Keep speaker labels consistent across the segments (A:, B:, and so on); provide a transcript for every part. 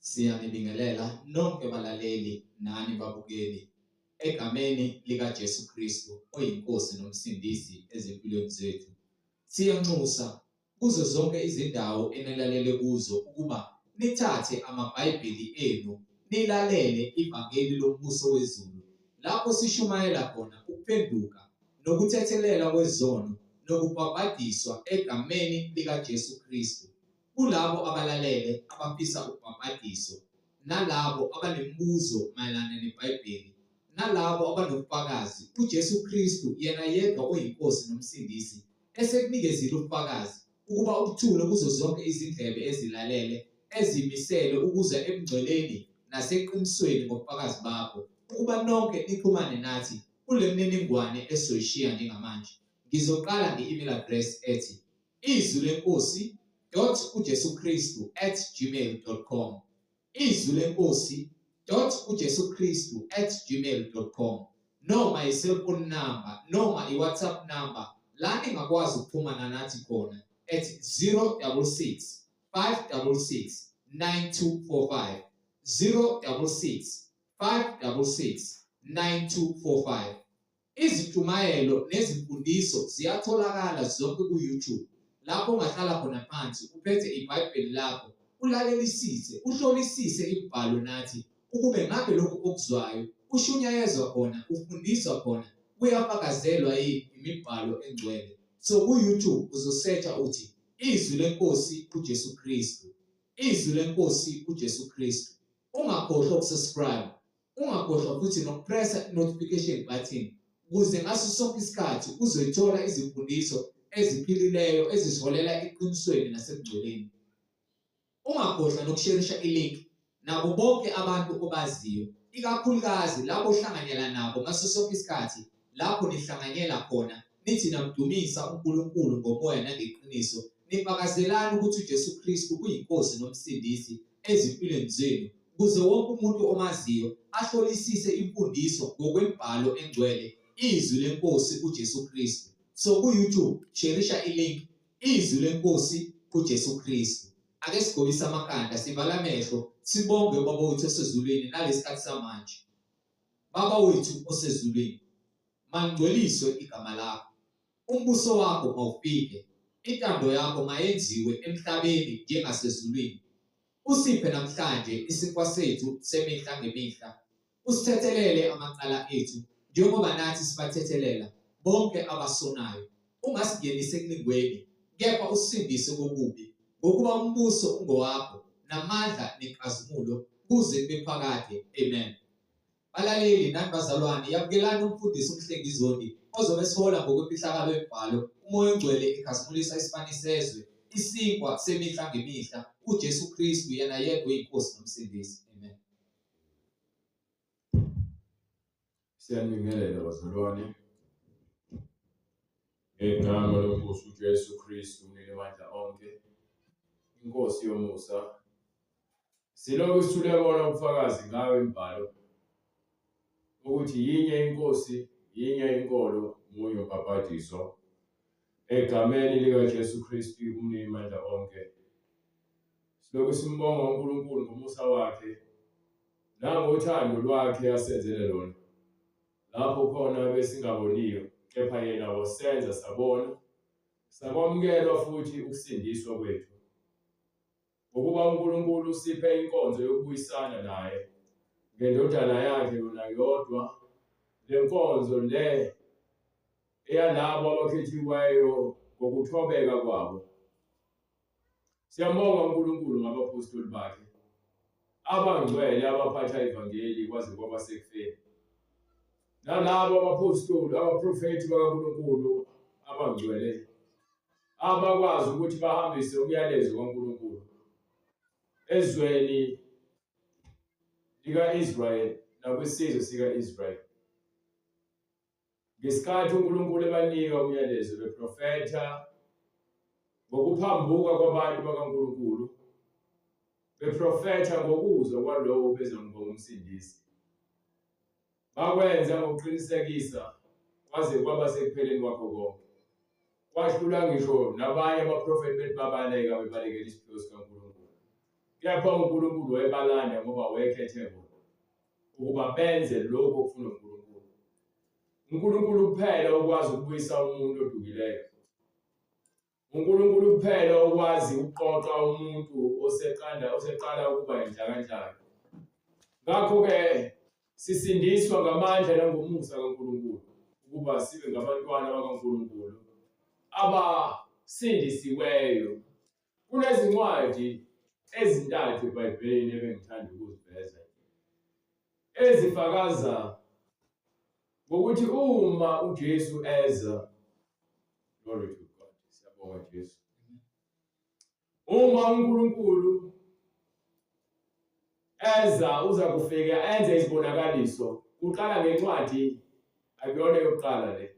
A: Siyanibingelela nonke balaleli nani babukeli egameni lika Jesu Kristu oyinkosi nomsindisi ezimpilweni zethu. Siyanxusa kuzo zonke izindawo enilalele kuzo ukuba nithathe amaBhayibheli enu nilalele ivangeli lombuso wezulu lapho sishumayela khona ukuphenduka nokuthethelela kwezono nokubhabhadiswa egameni lika Jesu Kristu. Kulabo abalalele abafisa ukubhabhadiswa, nalabo abanemibuzo mayelana neBhayibheli, nalabo abanobufakazi uJesu Kristu yena yedwa oyinkosi nomsindisi esekunikezile ubufakazi ukuba ukuthula kuzo zonke izindlebe ezilalele ezimisele ukuza emngcweleni naseqinisweni ngobufakazi bakho ukuba nonke nixhumane nathi kule mininingwane esoyishiya njengamanje. Ngizoqala nge-email address ethi izwilenkosi.ujesukristu@gmail.com izwilenkosi.ujesukristu@gmail.com noma i-cellphone number noma i-WhatsApp number la ningakwazi ukuxhumana nathi khona at 066 566 9245 066 566 9245. Izitshumayelo nezimfundiso ziyatholakala zonke ku-YouTube lapho ungahlala khona phansi uphethe iBhayibheli lakho ulalelisise uhlolisise imibhalo nathi ukube ngabe lokhu okuzwayo ushunyayezwa khona ufundiswa khona kuyafakazelwa imibhalo engcwele. So ku-YouTube uzosearcha uthi izwi lenkosi uJesu Kristu, izwi lenkosi uJesu Kristu. Ungakhohlwa ukusubscribe, ungakhohlwa futhi nokupressa notification button ukuze ngaso sonke isikhathi uzoyithola izimfundiso eziphilileyo ezisiholela eqinisweni nasekugcoleni. Ungakhohlwa nokusharisha i-link nabo bonke abantu obaziyo, ikakhulukazi labo ohlanganyela nabo ngaso sonke isikhathi lapho nihlanganyela khona nithi namdumisa uNkulunkulu ngomoya nangeqiniso, nifakazelana ukuthi uJesu Kristu uyinkosi nomsindisi ezimpilweni zenu ukuze wonke umuntu omaziyo ahlolisise imfundiso ngokwemibhalo engcwele izwi lenkosi uJesu Kristu. So ku-YouTube sharisha i-link izwi lenkosi uJesu Kristu. Ake sigobise amakhanda sivala amehlo sibonge ubaba wethu osezulwini nalesikhathi samanje. Baba wethu osezulwini, mangcweliswe igama lakho, umbuso wakho mawufike, intando yakho mayenziwe emhlabeni njengasezulwini. Usiphe namhlanje isinkwa sethu semihla ngemihla, usithethelele amacala ethu njengoba nathi sibathethelela bonke abasonayo. Ungasingenise ekulingweni, kepha usindise kokubi, ngokuba umbuso ungowakho namandla nenkazimulo kuze kube phakade. Amen. Balaleli nani bazalwane, yabukelani umfundisi uMhlengizoni ozobe sihola ngokwemfihlakalo yemibhalo, umoya ongcwele ekhazimulisa isibani sezwe, isinkwa semihla ngemihla, uJesu Kristu yena yedwa oyinkosi nomsindisi. Amen.
B: Siyanibingelela bazalwane ngegama loNkosi uJesu Kristu uNinamandla onke, inkosi yomusa. Silokhu sithule bona ubufakazi ngawe imibhalo ukuthi yinye inkosi, yinye inkolo, munye ubhabhadiso egameni lika Jesu Kristu uNinamandla onke. Silokhu simbonga uNkulunkulu ngomusa wakhe nangothando lwakhe asenzele lona lapho khona besingaboniyo, kepha yena wasenza sabona, sakwamukelwa futhi ukusindiswa kwethu. Ngokuba uNkulunkulu usiphe inkonzo yokubuyisana naye ngendodana yakhe yona yodwa, le nkonzo le eyalabo abakhethiweyo ngokuthobeka kwabo. Siyambonga uNkulunkulu ngabapostoli bakhe abangcwele abaphatha ivangeli kwaze kwaba sekufeni, nalabo abapostoli abaprofethi bakaNkulunkulu abangcwele abakwazi ukuthi bahambise umyalezo kaNkulunkulu ezweni lika-Israyeli nakwisizwe sika-Israyeli. Ngesikhathi uNkulunkulu ebanika umyalezo beprofetha ngokuphambuka kwabantu bakaNkulunkulu, beprofetha ngokuzwa kwalowo bezambonga umsindisi, bakwenza ngokuqinisekisa kwaze kwaba sekupheleni kwakho konke. Kwahlula ngisho nabanye abaprofethi bethi babaleka bebalekela isiphiwo sikaNkulunkulu. kepha uNkulunkulu wayebalanda ngoba wayekhethe bona ukuba benze lokho okufuna uNkulunkulu. uNkulunkulu kuphela okwazi ukubuyisa umuntu odukileyo. uNkulunkulu kuphela okwazi ukuqoqa umuntu oseqala ukuba inhlakantshaka. Ngakho-ke sisindiswa ngamandla nangomusa kaNkulunkulu ukuba sibe ngabantwana bakaNkulunkulu abasindisiweyo. Kunezincwadi ezintathu eBhayibhelini ebengithanda ukuziveza ezifakaza ngokuthi uma uJesu eza, glory to God, siyabonga Jesu. Uma uNkulunkulu eza uza kufika enze izibonakaliso. Uqala ngencwadi akuyona yokuqala le.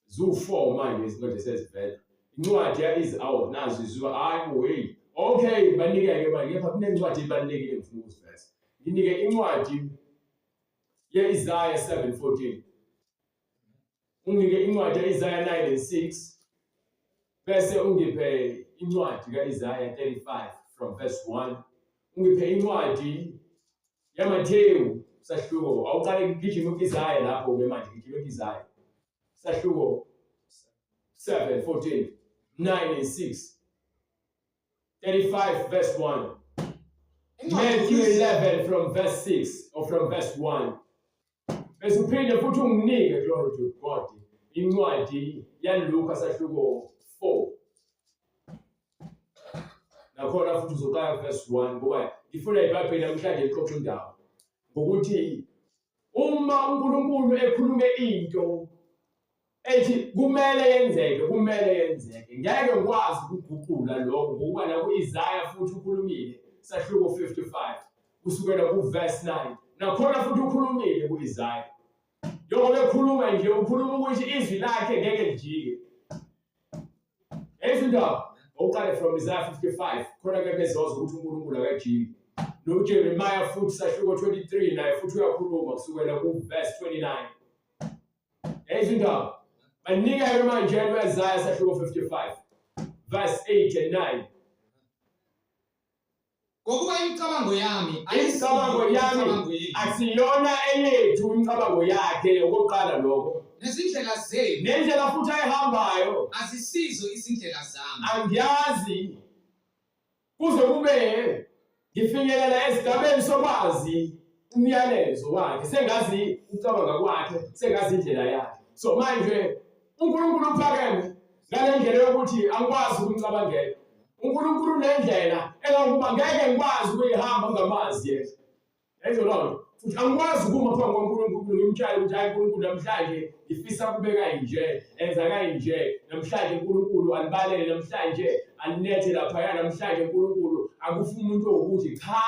B: Zu4 manje izincwadi sezivela. Incwadi yaIsaya nazo iziwa hayi okay banikeke manje kepha kunencwadi ebalulekile ngifuna ukuziveza. Nginike incwadi yeIsaya 7:14. Unginike incwadi yeIsaya 9:6 bese ungiphe incwadi kaIsaya 35 from verse 1. Ungiphe incwadi yaMathewu sahluko. Awuqale ngigijime kuIsaya lapho ke manje ngigijime kuIsaya. Sahluko 7:14, 9:6. 35 verse 1. Matthew 11 from verse 6 or from verse 1. Bese uphinde futhi unginike, glory to God, incwadi yaLuka sahluko 4. Nakhona futhi uzoqala verse 1 ngoba ngifuna iBhayibheli namhlanje liqoqe indawo ngokuthi uma uNkulunkulu ekhulume into ethi kumele yenzeke, ngeke ngikwazi ukuguqula lokho ngokuba nakuIsaya futhi ukhulumile sahluko 55 kusukela kuverse 9. Nakhona futhi ukhulumile kuIsaya. Njengoba ekhuluma nje ukhuluma ukuthi izwi lakhe ngeke lijike. Ezindaba oqale from Isaiah 55 khona ke bezozwa ukuthi uNkulunkulu akajiki. NoJeremiah futhi sahluko 23 naye futhi uyakhuluma kusukela kuverse 29. Ezindaba banika manje eIsaiah sahluko 55 verse 8 and 9.
A: Ngokuba imicabango yami
B: asiyona eyethu, imicabango yakhe okokuqala lokho. Nendlela futhi ayihambayo
A: azisizo izindlela zami.
B: Angiyazi kuze kube ngifinyelela esigabeni sokwazi umyalezo wakhe, sengazi ukucabanga kwakhe, sengazi indlela yakhe. So manje uNkulunkulu uphakeme ngale ndlela yokuthi angikwazi ukumcabangela. uNkulunkulu nendlela engakuba ngeke ngikwazi ukuyihamba ngamazi yena. Yayizwa lonto. Futhi angikwazi ukuma phambi kwaNkulunkulu ngimtshela ukuthi hayi uNkulunkulu namhlanje ngifisa kube kanje, enza kanje. Namhlanje uNkulunkulu alibalele, namhlanje alinethe lapha, namhlanje uNkulunkulu akufa umuntu ukuthi cha.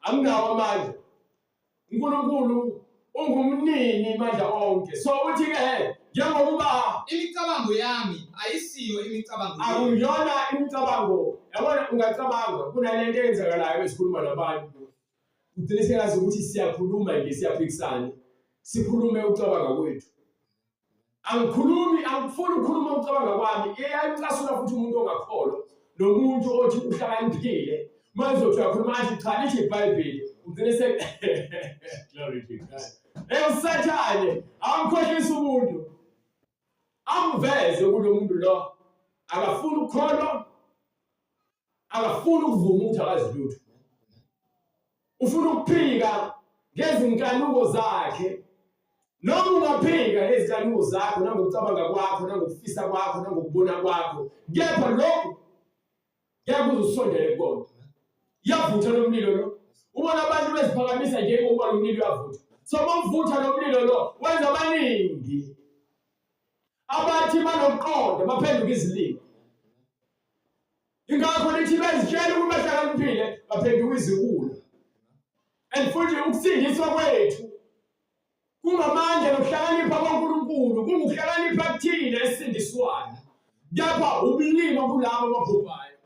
B: Anginawo amandla. uNkulunkulu ungumnini mandla onke. So uthi ke njengokuba
A: imicabango yami ayisiyo imicabango yenu.
B: Akuyona imicabango. Yabona ungacabanga kunalento eyenzakalayo esikhuluma nabantu. Udine sengazi ukuthi siyakhuluma nje siyaphikisana. Sikhulume ukucabanga kwethu. Angifuni ukukhuluma ukucabanga kwami. Iyacasula futhi umuntu ongakholwa nomuntu othi uhlakaniphile. Manje uthi uyakhuluma athi cha lithi iBhayibheli. Udine glory to God. Usathane amkhohlisa umuntu. Amveze kulo muntu lo akafuni ukukholwa, akafuni ukuvuma ukuthi akazi lutho. Ufuna ukuphika ngezinkanuko zakhe. Noma ungaphika ngezinkanuko zakho nangokucabanga kwakho, nangokufisa kwakho, nangokubona kwakho, kepha lokho ngeke uzusondele kubona. Yavutha lomlilo lo. Ubona abantu beziphakamisa nje ngoba lomlilo uyavutha. So mawuvutha lomlilo lo wenza abaningi abathi banoqondo baphenduka izilimo. Ingakho lithi bezitshela ukuthi bahlakaniphile baphenduka iziwula. And futhi ukusindiswa kwethu kungamandla nokuhlakanipha kwaNkulunkulu, kungukuhlakanipha kuthina esindiswayo. Kepha ubulima kulabo ababhubhayo.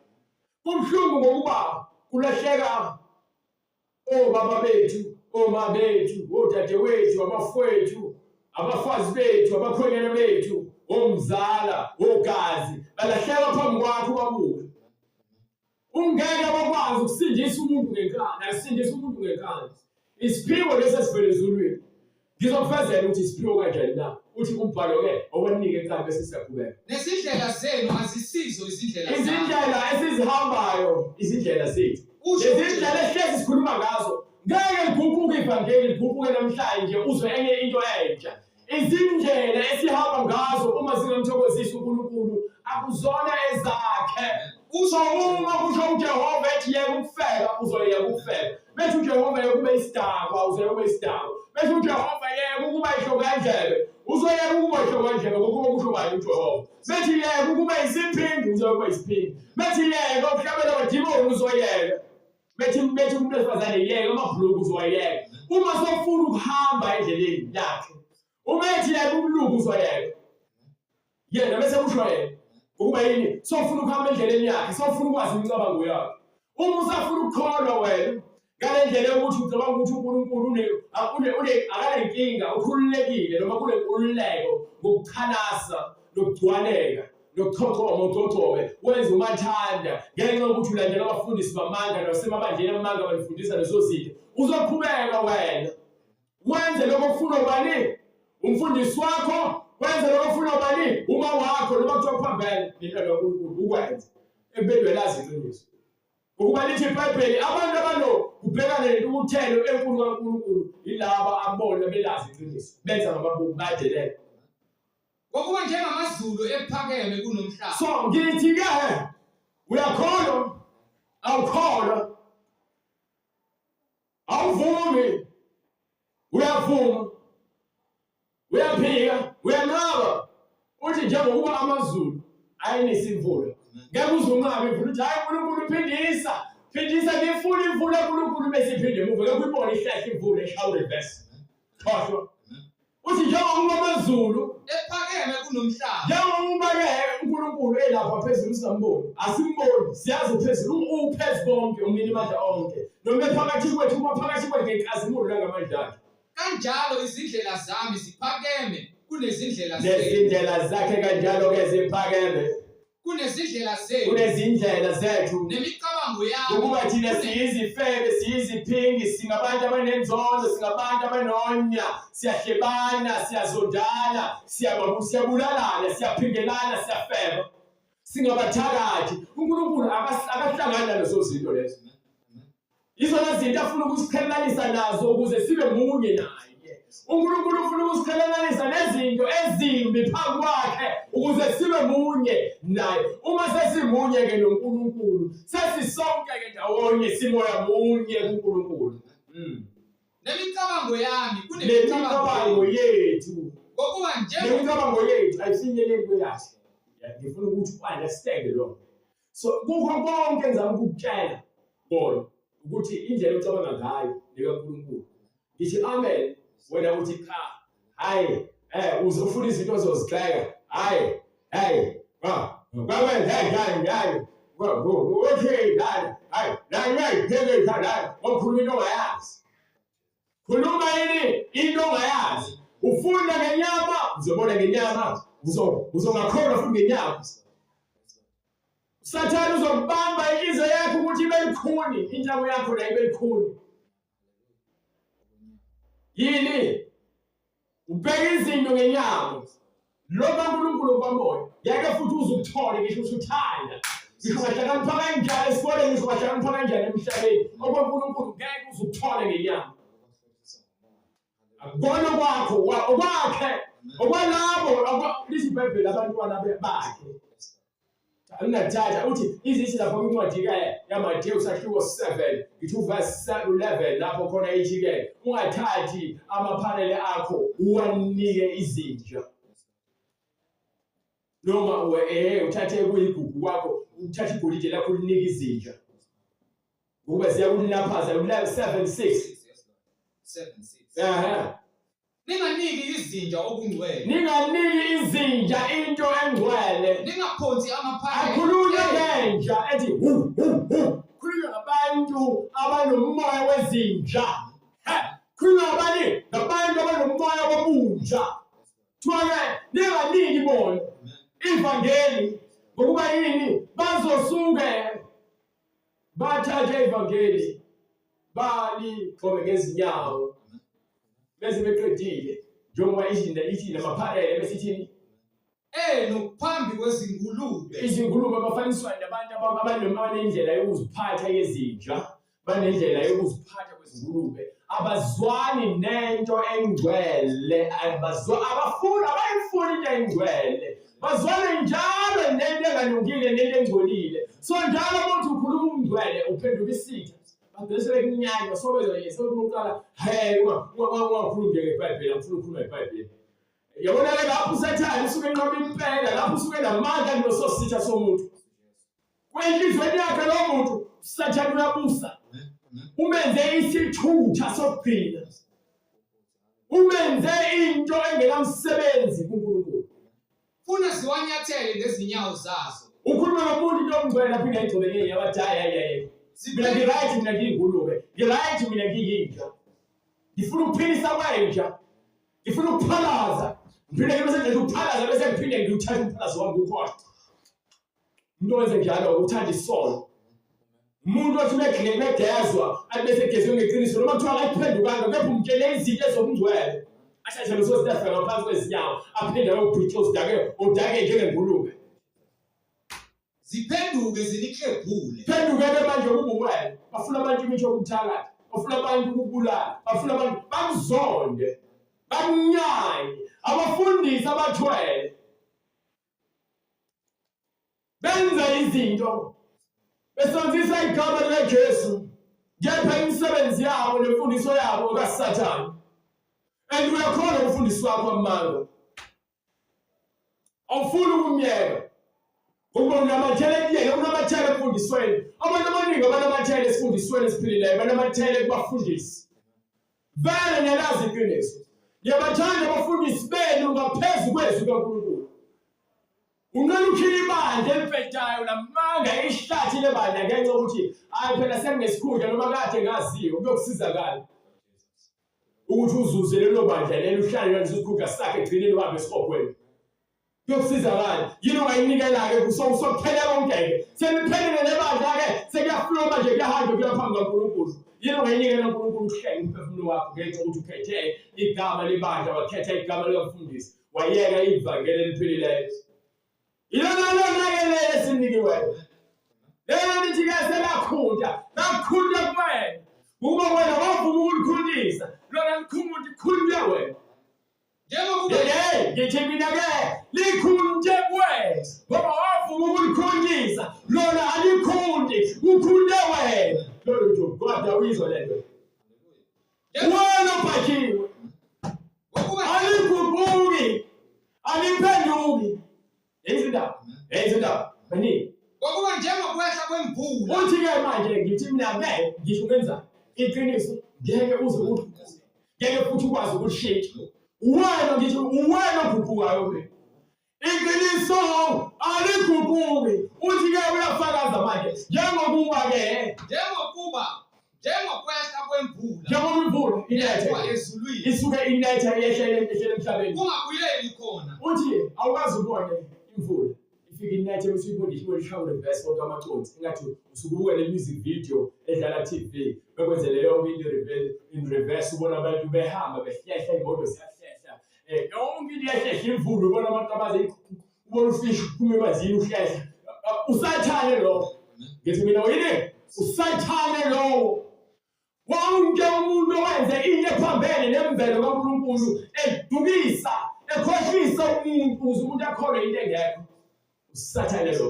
B: Kubuhlungu ngokuba kulahleka obaba bethu, oma bethu, odadewethu, abafowethu, abafazi bethu, abakhwenyana bethu, omzala, ogazi, balahleka phambi kwakho babuke. ungeke bakwazi ukusindisa umuntu ngenkani, asindisa umuntu ngenkani. Isiphiwo lesesivele ezulwini. Ngizokufezela ukuthi isiphiwo kanjani na. Uthi umbhalo ke owanike enkani bese siyaqhubeka.
A: Nezindlela zenu azisizo izindlela zami.
B: Izindlela esizihambayo, izindlela zethu. Izindlela esihlezi sikhuluma ngazo. Ngeke likhuphuke ivangeli likhuphuke namhlanje uzwe enye into entsha. Izindlela esihamba ngazo uma singamthokozisi uNkulunkulu akuzona ezakhe. Usho uma kusho uJehova ethi yeke ukufeka uzoyeka ukufeka. Bethi uJehova yeke kube isidakwa uzoyeka kube isidakwa. Bethi uJehova yeke ukuba ihlokandlebe uzoyeka ukuba ihlokandlebe ngokuba kusho bani uJehova. Bethi yeke ukuba isiphindi uzoyeka kuba isiphindi. Bethi yeke ukuhlabela kwadimoni uzoyeka. Bethi umuntu wesifazane yeke amabhuluku uzoyeka. Uma sofuna ukuhamba endleleni yakhe uma ethi yeke ubuluku uzoyeka. Yena bese kusho yena ukuba yini sofuna ukuhamba endleleni yakhe sofuna ukwazi imicabango yakhe. Uma usafuna ukukholwa wena ngale ndlela yokuthi ucabanga ukuthi uNkulunkulu akanenkinga ukhululekile noma kunenkululeko ngokukhalasa nokugcwaleka nokuchochoma uchochome wenza umathanda ngenxa yokuthi ulandela abafundisi bamanga nasemabandleni amanga balifundisa lezo zinto uzoqhubeka wena wenze lokho ofuna ubani umfundisi wakho wenze lokho ofuna ubani uma wakho noma kuthiwa phambili into yoNkulunkulu ukwenza empendweni lazi iqiniso ukuba lithi iBhayibheli abantu abano kubhekane nokuthelo enkulu kaNkulunkulu ilaba abona belazi iqiniso benza ngamabomu badelele
A: ngokuba njengamazulu ephakeme kunomhlaba.
B: So ngithi ke uyakholwa awukholwa awuvumi uyavuma uyaphika uyanqaba uthi njengokuba amazulu ayinesimvula ngeke uzunqabe imvula uthi hayi uNkulunkulu phindisa ngifuna imvula uNkulunkulu bese iphinde emuva ke kuyibona ihlahla imvula eshawule reverse khohlwa uthi njengokuba amazulu
A: ephakeme kunomhlaba
B: njengoba ke uNkulunkulu elapha phezulu singamboni asimboni siyazi phezulu uphezulu bonke umnini amandla onke noma ephakathi kwethu uma phakathi kwethu ngenkazimulo langamandla akhe
A: kanjalo izindlela zami ziphakeme kunezindlela
B: nezindlela zakhe kanjalo ke ziphakeme
A: kunezindlela zethu
B: kunezindlela zethu
A: nemicabango yami
B: ukuba thina siyizifebe siyiziphingi singabantu abanenzondo singabantu abanonya siyahlebana siyazondana siyabulalana siyaphingelana siyafeba singabathakathi uNkulunkulu akahlangana nazo zinto lezo izona zinto afuna ukusiqhelanisa nazo ukuze sibe munye naye uNkulunkulu ufuna ukusiqhelanisa nezinto ezimbi phambi kwakhe ukuze sibe munye naye uma sesimunye ke noNkulunkulu sesisonke ke ndawonye simoya munye kuNkulunkulu
A: nemicabango yami
B: kunemicabango yethu
A: ngokuba
B: nemicabango yethu ayifinyeleli kwelahle ngifuna ukuthi u-understand lo so kukho konke ngizama ukukutshela bona ukuthi indlela ocabanga ngayo likaNkulunkulu ngithi amen wena uthi cha hayi uzofuna izinto ozozigxeka hayi kwakwenza njani okay hayi nayipheke njalo ngokhuluma into ongayazi khuluma yini into ongayazi ufunda ngenyama uzobona ngenyama uzongakholwa futhi ngenyama Sathane uzobamba inhliziyo yakho ukuthi ibe likhuni intamo yakho la ibe likhuni yini ubheka izinto ngenyama lokho uNkulunkulu kwamoya yake futhi uzukuthole ngisho usuthanda ngisho kahlakani phaka kanjani esibone ngisho kahlakani phaka kanjani emhlabeni okuNkulunkulu ngeke uzukuthole ngenyama akubona kwakho okwakhe okwalabo lithi iBhayibheli abantwana bakhe Angathatha uthi izithi lapho kwincwadi ke yaMateyu sahluko 7 ngithi uverse 11 lapho khona ithi ke ungathathi amaphanele akho uwanike izinja noma uthathe kuyigugu kwakho uthathe igolide lakho ulinike izinja ngoba ziyakulaphaza uLevi 7:6
A: Ninganiki izinja okungcwele.
B: Ninganiki izinja into engcwele.
A: Ningaphonsi amaphanele.
B: Akhulunywe ngenja ethi khulunywa ngabantu abanomoya wezinja. Khulunywa ngabantu abanomoya wobunja. Thwana ninganiki bona ivangeli ngokuba yini bazosuke bathatha ivangeli baligxobe ngezinyawo bese beqedile njengoba ithi namapharele bese ithini
A: nophambi kwezingulube
B: izingulube bafaniswa nabantu abanendlela yokuziphatha yezinja banendlela yokuziphatha kwezingulube abazwani nento engcwele abayifuni into engcwele bazwane njalo nento engalungile nento engcolile so njalo umuntu ukhuluma umngcwele uphenduka isitha badesele kunyanya sobezo yesokuqala ungakhuluma ngeBhayibheli ngifuna ukukhuluma ngeBhayibheli yabona ke lapho usathana usuke enqoba impela lapho usuke namandla nosositha somuntu kwenhlizweni yakhe lo muntu usathana uyabusa umenze isithutha sokuphila umenze into engenamsebenzi kuNkulunkulu
A: funa ziwanyathele ngezinyawo zazo
B: ukhuluma nomuntu into omngcwele aphinde ayigcobekele yabathi mina ngiright mina ngiyingulube ngiright mina ngiyinja ngifuna ukuphilisa kwenja ngifuna ukuphalaza ngiphinde bese ngiphalaza bese ngiphinde ngiyuthatha umphalazo wami kukhona umuntu owenze njalo uthanda isolo umuntu othi megezwa abese gezwe ngeqiniso noma kuthiwa akayiphendukanga kepha umtshele izinto ezomngcwele ashayishe leso sitafika ngaphansi kwezinyawo aphinde ayobhitha udake njengengulube
A: ziphenduke ziniklebhule
B: phenduke manje kubuwena bafuna abantu imithi yokuthakatha bafuna abantu ukubulala bafuna abantu bakuzonde bakunyanye abafundisi abathwele benza izinto besebenzisa igama likaJesu kepha imisebenzi yabo nemfundiso yabo kaSathane and uyakhona umfundisi wakho amanga awufuni ukumyeka ukuba unamathele unamathele emfundisweni abantu abaningi abanamathele esifundisweni esiphilileyo banamathele kubafundisi vele nelazi iqiniso yabathanda abafundisi benu ngaphezu kwezwi kaNkulunkulu unqala ukhila ibandla elipetayo namanga ihlathi lebandla ngenxa yokuthi hayi phela senginesikhundla noma kade ngaziyo kuyokusizakala ukuthi uzuze lelo bandla lelo uhlale nesikhundla sakhe egcineni wabe esibokweni kuyokusizakala yini ongayinikela-ke kusokuphelela konke-ke seniphelele nebandla-ke sekuyafika manje kuyahamba kuyaphambi kaNkulunkulu yini ongayinikela uNkulunkulu ukuhlenga umphefumulo wakho ngenxa yokuthi ukhethe igama lebandla wakhetha igama likafundisi wayeka ivangeli eliphilileyo ilona-ke lelo esinikiweyo lelo lithi-ke selakhunda kuwena uma wena wavuma ukulikhundisa lona likhumule likhulume wena ngithi mina-ke likhunde kuwena ngoba wavuma ukulikhundisa lona alikhundi kukhunde wena lolo nje kodwa uyizwa lento wena ophakiwe aliguquki aliphenduki yenzindaba maningi
A: kwakuba njengokwehla kwemvula
B: uthi-ke manje ngithi mina-ke ngisho ngenzani iqiniso ngeke uze ngeke futhi ukwazi ukulishintsha wena ngithi uwena oguqukayo ke iqiniso aliguquki uthi-ke uyafakaza manje njengokuba-ke
A: njengokwehla kwemvula
B: njengoba imvula inetha
A: ezulwini
B: isuke inetha yehlele emhlabeni
A: kungabuyeli khona
B: uthi awukazi ubone imvula ifike inetha usuyibondishiwe lishawule verse wonke amaconsi ingathi usukubuka le music video edlala TV bekwenzele yonke in reverse ubona abantu behamba behlehla imoto ziyahlehla yonke into iyahlehla imvula ubona amaqabaza ubona ufish uphuma emanzini uhlehla usathane lo ngithi mina yini usathane lo wonke umuntu owenze into ephambene nemvelo kaNkulunkulu edukisa ekhohlisa umuntu ukuze umuntu akhole into engekho usathane lo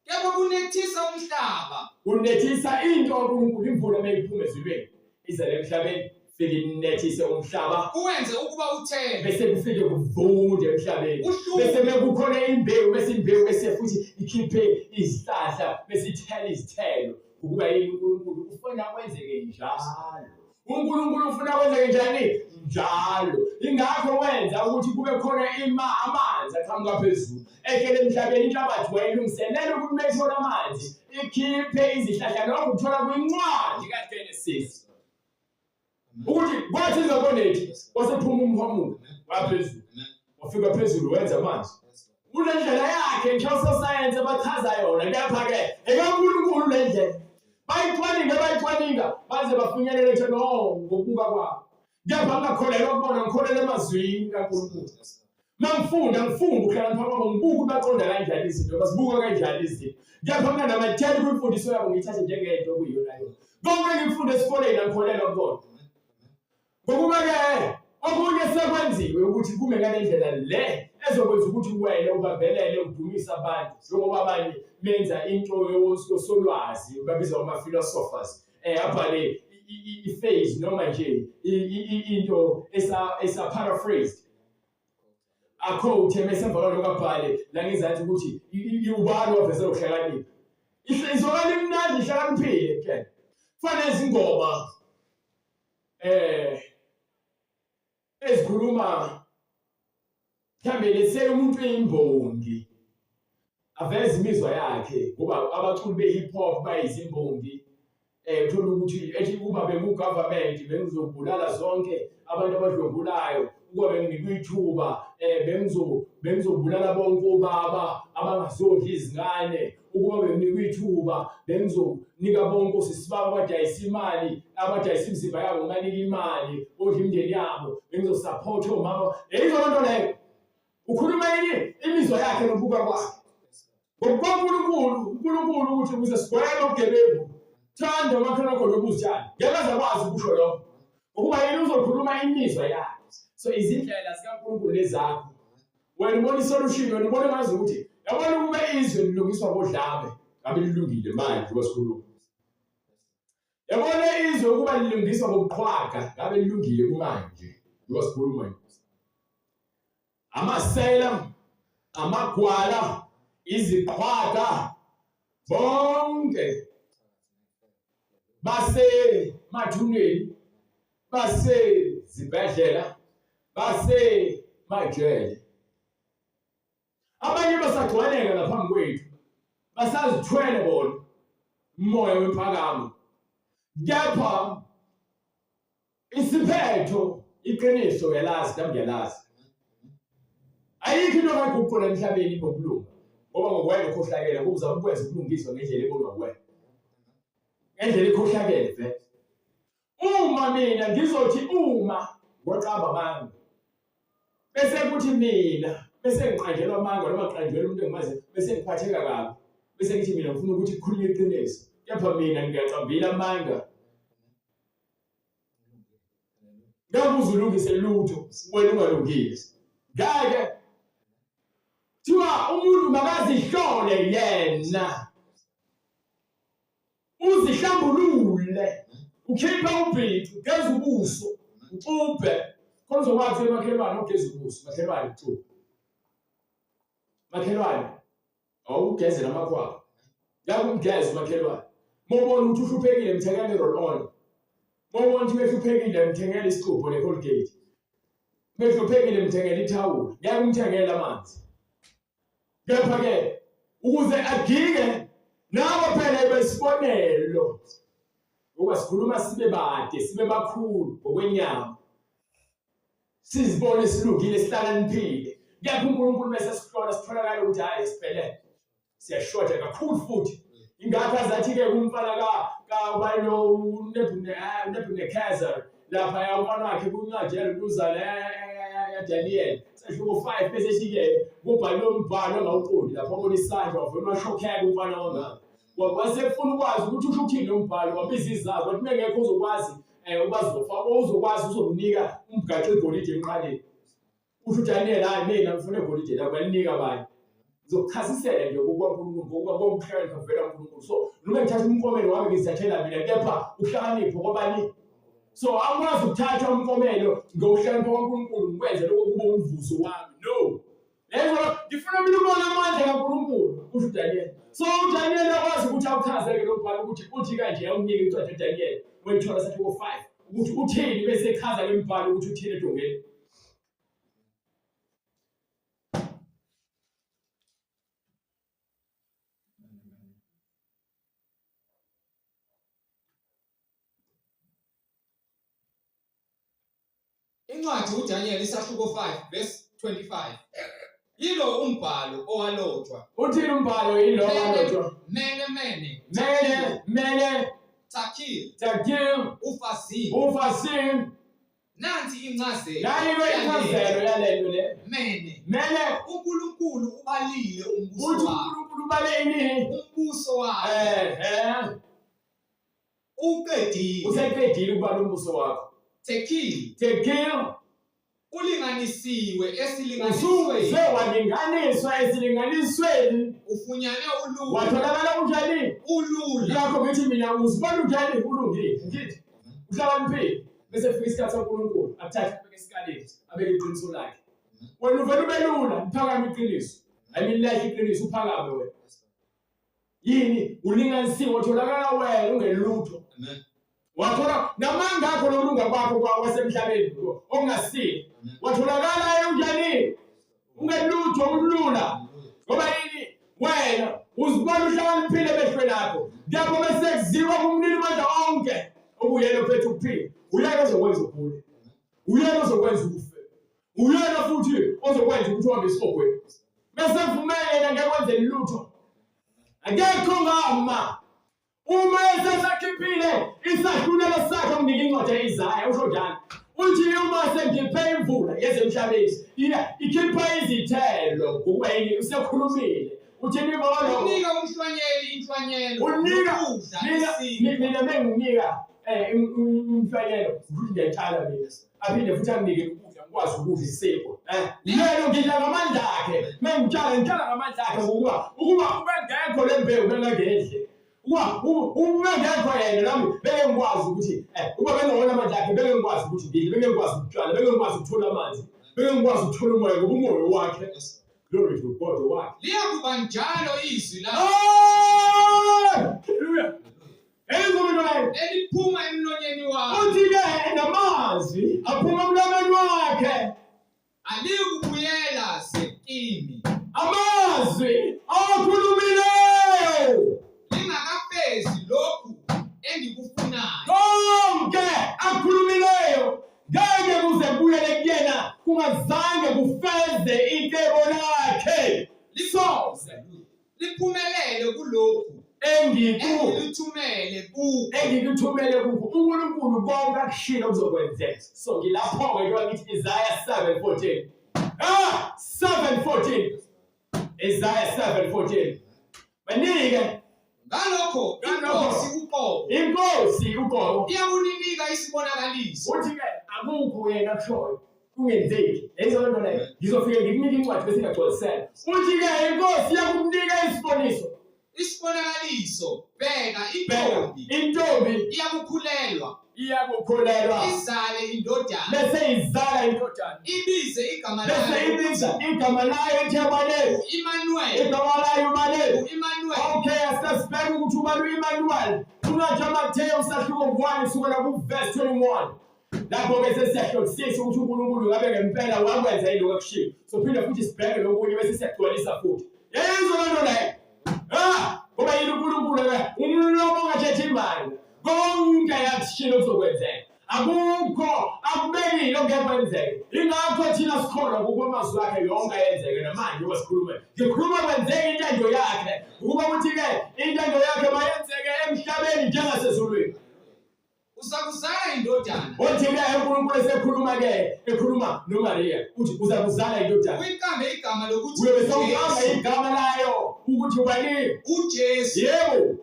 A: kepha kunethisa umhlaba
B: unethisa into kaNkulunkulu imvula mayiphuma ezulwini ize emhlabeni fike inethise umhlaba
A: uwenze ukuba uthembe
B: bese kufike kuvunde emhlabeni bese mekukhona imbewu bese imbewu bese futhi ikhiphe izihlahla bese ithela izithelo ukuba yini uNkulunkulu ufuna kwenzeke njalo uNkulunkulu ufuna kwenzeke njani njalo ingakho wenza ukuthi kube khona amanzi aqhamuka phezulu ehlele emhlabeni inhlabathi wayilungiselela ukuthi methole amanzi ikhiphe izihlahla lokho kuthola kwincwadi kaGenesis ukuthi kwathi izakonethi wasephuma umhamulo waphezulu wafika phezulu wenza amanzi unendlela yakhe nje ososayense bachaza yona kepha-ke ekaNkulunkulu le ngendlela bayicwaninga baze bafinyelele ethe no ngokubuka kwabo. Kepha ngakholelwa kubona ngikholelwa emazwini kaNkulunkulu. Mangifunda ukuhlala phakathi ngibuka baqonda kanjani izinto basibuka kanjani izinto. Kepha mina namathela kwimfundiso yabo ngithathe njengento okuyiyona yona. Konke ngikufunde esikoleni ngikholelwa kubona. Ngokuba-ke okunye sekwenziwe ukuthi kume ngale ndlela le ezokwenza ukuthi uwele ubambelele udumise abantu njengoba abanye benza into yosolwazi babizwa ama-philosophers abhale i-phase noma nje into esa-paraphrased aquote mesemva kwalokho abhale la ngizansi ukuthi ubani waveze ukuhlakanipha. Izokala imnandi ihlakaniphile ke kufanele izingoma ezikhuluma mhlambe lese umuntu eyimbongi aveze imizwa yakhe ngoba abaculi be-hip hop bayizimbongi uthola ukuthi ethi kuba bengu-government bengizobulala zonke abantu abadlwengulayo ukuba benginikwa ithuba bengizobulala bonke obaba abangazondli izingane ukuba benginikwa ithuba bengizonika bonke osisibaba abadayisa imali abadayisa imizimba yabo ngobanika imali odla imindeni yabo bengizosupport omama yizonto leyo. Ukhuluma yini imizwa yakhe nokubuka kwakhe ngokuNkulunkulu ukuthi ukuze sigweme ubugebengu thanda umakhelwane wakho nokuzitshela ngeke azakwazi ukusho lokho ngokuba yena uzokhuluma imizwa yakhe. So izindlela zikaNkulunkulu lezakho wena ubona isolution wena ubona ngazi ukuthi yabona ukube izwe lilungiswa ngodlame ngabe lilungile manje kwasikhuluma. Yabona izwe ukuba lilungiswa ngokuqhwaga ngabe lilungile kumanje kwasikhuluma. Amasela amagwala iziqhwaga bonke base mathuneni base zibhedlela base majele abanye basagcwaleka ngaphambi kwethu basazithwele bona umoya wemphakamo. Kepha isiphetho iqiniso uyalazi nami ngiyalazi ayikho into engaguqula emhlabeni ngokulunga ngoba ngokwena ukhohlakele kuza ukwenza ukulungiswa ngendlela ebonwa kuwena ngendlela ekhohlakele vele. Uma mina ngizothi uma ngoqamba amanga bese kuthi mina bese ngiqanjelwa amanga noma ngiqanjelwa umuntu engimazi bese ngiphatheka kabi bese ngithi mina ngifuna ukuthi kukhulunywe iqiniso kepha mina ngiyaqambila amanga ngakuze ulungise lutho wena ungalungile. Ngeke thiwa umuntu makazihlole yena uzihlambulule ukhipha ubhicu ugeze ubuso ucubhe khona uzokwazi emakhelwane ugeze ubuso makhelwane ucubhe makhelwane awugezela amakhwapha yakumgeze makhelwane mobona ukuthi uhluphekile mthengele i-roll on mobona ukuthi mehluphekile mthengele isixubho ne-Colgate mehluphekile mthengele ithawula yakumthengela amanzi. Kepha-ke ukuze agike nabo phela besibonelo ngoba sikhuluma sibe bade sibe bakhulu ngokwenyama sizibone silungile sihlakaniphile. Kepha uNkulunkulu bese sihlola sitholakala ukuthi hayi siphelele siyashoda kakhulu futhi ingakho azathi-ke kumfana kabayilo Nebuchadnezzar lapha yamfana wakhe kuncwadi yaLuzala yaDaniel sehluko 5 bese sithi-ke kubhalwe umbhalo ongawuqondi lapho abona isandla wavela washokheka umfana wangapha wasefuna ukwazi ukuthi usho uthini lo mbhalo wabiza izazi wathi mengekho uzokwazi uzokwazi uzomnika umgaxo igolide emqaleni usho uDaniel hayi mina ngifuna igolide lakho balinika abanye ngizokuchasisela nje ngokuhlakanipha kuvela kuNkulunkulu. So noma ngithatha umkomelo wami ngizathela mina kepha uhlakanipho kwabani. So angikwazi ukuthatha umkomelo ngowuhlakanipha kwaNkulunkulu ngikwenze lokho kube umvuzo wami no. Lezo ngifuna mina ubona amandla kaNkulunkulu usho uDaniel. So uDaniel akwazi ukuthi awuchazeke lo mbhalo ukuthi uthi kanje awunike incwadi kaDaniel wethola sathi ko 5 ukuthi uthini bese echaza le mbhalo ukuthi uthini edongeni.
A: Incwadi uDaniel isahluko 5 verse 25 yilo umbhalo owalotshwa
B: Uthini umbhalo yilo walotshwa? Mene,
A: Takil, Ufasim.
B: Ufasim.
A: Nansi incazelo.
B: Nayilo incazelo yalento le. Mene.
A: uNkulunkulu ubalile umbuso
B: Uthi
A: wakhe.
B: uNkulunkulu baleni.
A: Umbuso wakhe uqedile.
B: Useqedile ukubala umbuso wakho.
A: Tekil ulinganisiwe esilinganisweni.
B: Walinganiswa esilinganisweni.
A: Ufunyane ulula.
B: Watholakala unjani?
A: Ulula.
B: Yakho ngithi mina uzibona unjani ulungile. Ngithi uhlakaniphile. Bese fika isikhathi soNkulunkulu akuthathe abeke esikaleni abeke iqiniso lakhe. Wena uvela ubelula uphakame iqiniso. Ayimilahle iqiniso uphakame wena. Yini ulinganisiwe utholakala wena ungelutho. Wathola namanga akho lolunga kwakho kwasemhlabeni ongasile. Watholakala unjani? Ungelutho ulula. Ngoba yini wena uzibona uhlakaniphile emehlweni akho. Ngapho bese kuziwa kumnini manje onke okuyena ophethe ukuphila. Uyena ozokwenza ukhule. Uyena ozokwenza ufe. Uyena futhi ozokwenza ukuthi uhambe esogweni. Bese mvumela ngeke wenze lutho. Akekho ngama. Uma esesakhiphile isahlulelo sakhe umnika incwadi yeIsaya usho njalo. Uthi uma sengiphe imvula yezemhlabeni ikhipha izithelo ngokuba yini usekhulumile. Uthi nibona
A: unika umhlwanyeli inhlwanyelo.
B: Unika mina menginika umhlwanyelo ngiyathala mina. Aphinde futhi anginike ukudla ngikwazi ukudla isipho. Lelo ngidla ngamandla akhe. Mengitshala ngamandla akhe ukuba ubengekho lembewu bengangedle. Uma ngekho yena nami beke ngikwazi ukuthi uma bengawona amandla akhe beke ngikwazi ukuthi ngidle, beke ngikwazi ukutshala, beke ngikwazi ukuthola amanzi, beke ngikwazi ukuthola umoya ngoba umoya wakhe. Glory to God wakhe.
A: Liyakuba njalo izwi la.
B: Hallelujah.
A: Eliphuma emlonyeni wakhe.
B: Uthi-ke namazwi aphuma emlonyeni wakhe.
A: Alikubuyela sekini.
B: Amazwi akhulumileyo.
A: Lingakafezi lokhu engikufunayo.
B: Konke akhulumileyo ngeke kuze kubuyele kuyena kungazange kufeze icebo lakhe.
A: Liphumelele kulokhu engikuthumele
B: kukho. uNkulunkulu konke akushilo kuzokwenzeka. So ngilapho-ke njengoba ngithi Isaiah 7:14. 7:14. Isaiah 7:14. Manike
A: ngalokho
B: inkosi uqobo
A: iyakunika isibonakaliso.
B: Uthi-ke akukho yena kushoyo kungenzeki. Yayizona nto leyo. Ngizofike ngikunike incwadi bese ngiyagcwalisela. Uthi-ke inkosi iyakunika isiboniso.
A: Isibonakaliso, bheka
B: intombi
A: iyakukhulelwa izale indodana.
B: Bese izala indodana.
A: Ibize igama
B: layo. Bese ibiza igama layo ethi abane.
A: Emmanuel.
B: Igama layo ubane.
A: Emmanuel.
B: Okay, asasibheka ukuthi ubani uEmmanuel. Unathi uMateyu usahluko 1 kusukela kuverse 21. Lapho-ke sesiyahlolisisa ukuthi uNkulunkulu ngabe ngempela wakwenza yini lokho akushiwo. So phinde futhi sibheke lokunye bese siyagcwalisa futhi. Yayizona nto leyo. Ngoba yini uNkulunkulu umlomo ongathethi imali. Konke yakushilo kuzokwenzeka. Akukho akubekile ongekwenzeka. Ingakho thina sikholwa ukuba amazwi akhe yonke ayenzeke namanje uma sikhuluma. Ngikhuluma kwenzeka intando yakhe. Ukuba ukuthi-ke intando yakhe mayenzeke emhlabeni njengasezulwini.
A: Uzakuzala indodana.
B: Uthi-ke uNkulunkulu esekhuluma-ke ekhuluma noMaria. Uthi uzakuzala indodana.
A: Uyiqambe igama lokuthi
B: uyabesawuqamba igama layo ukuthi ubani?
A: uJesu.
B: Yebo.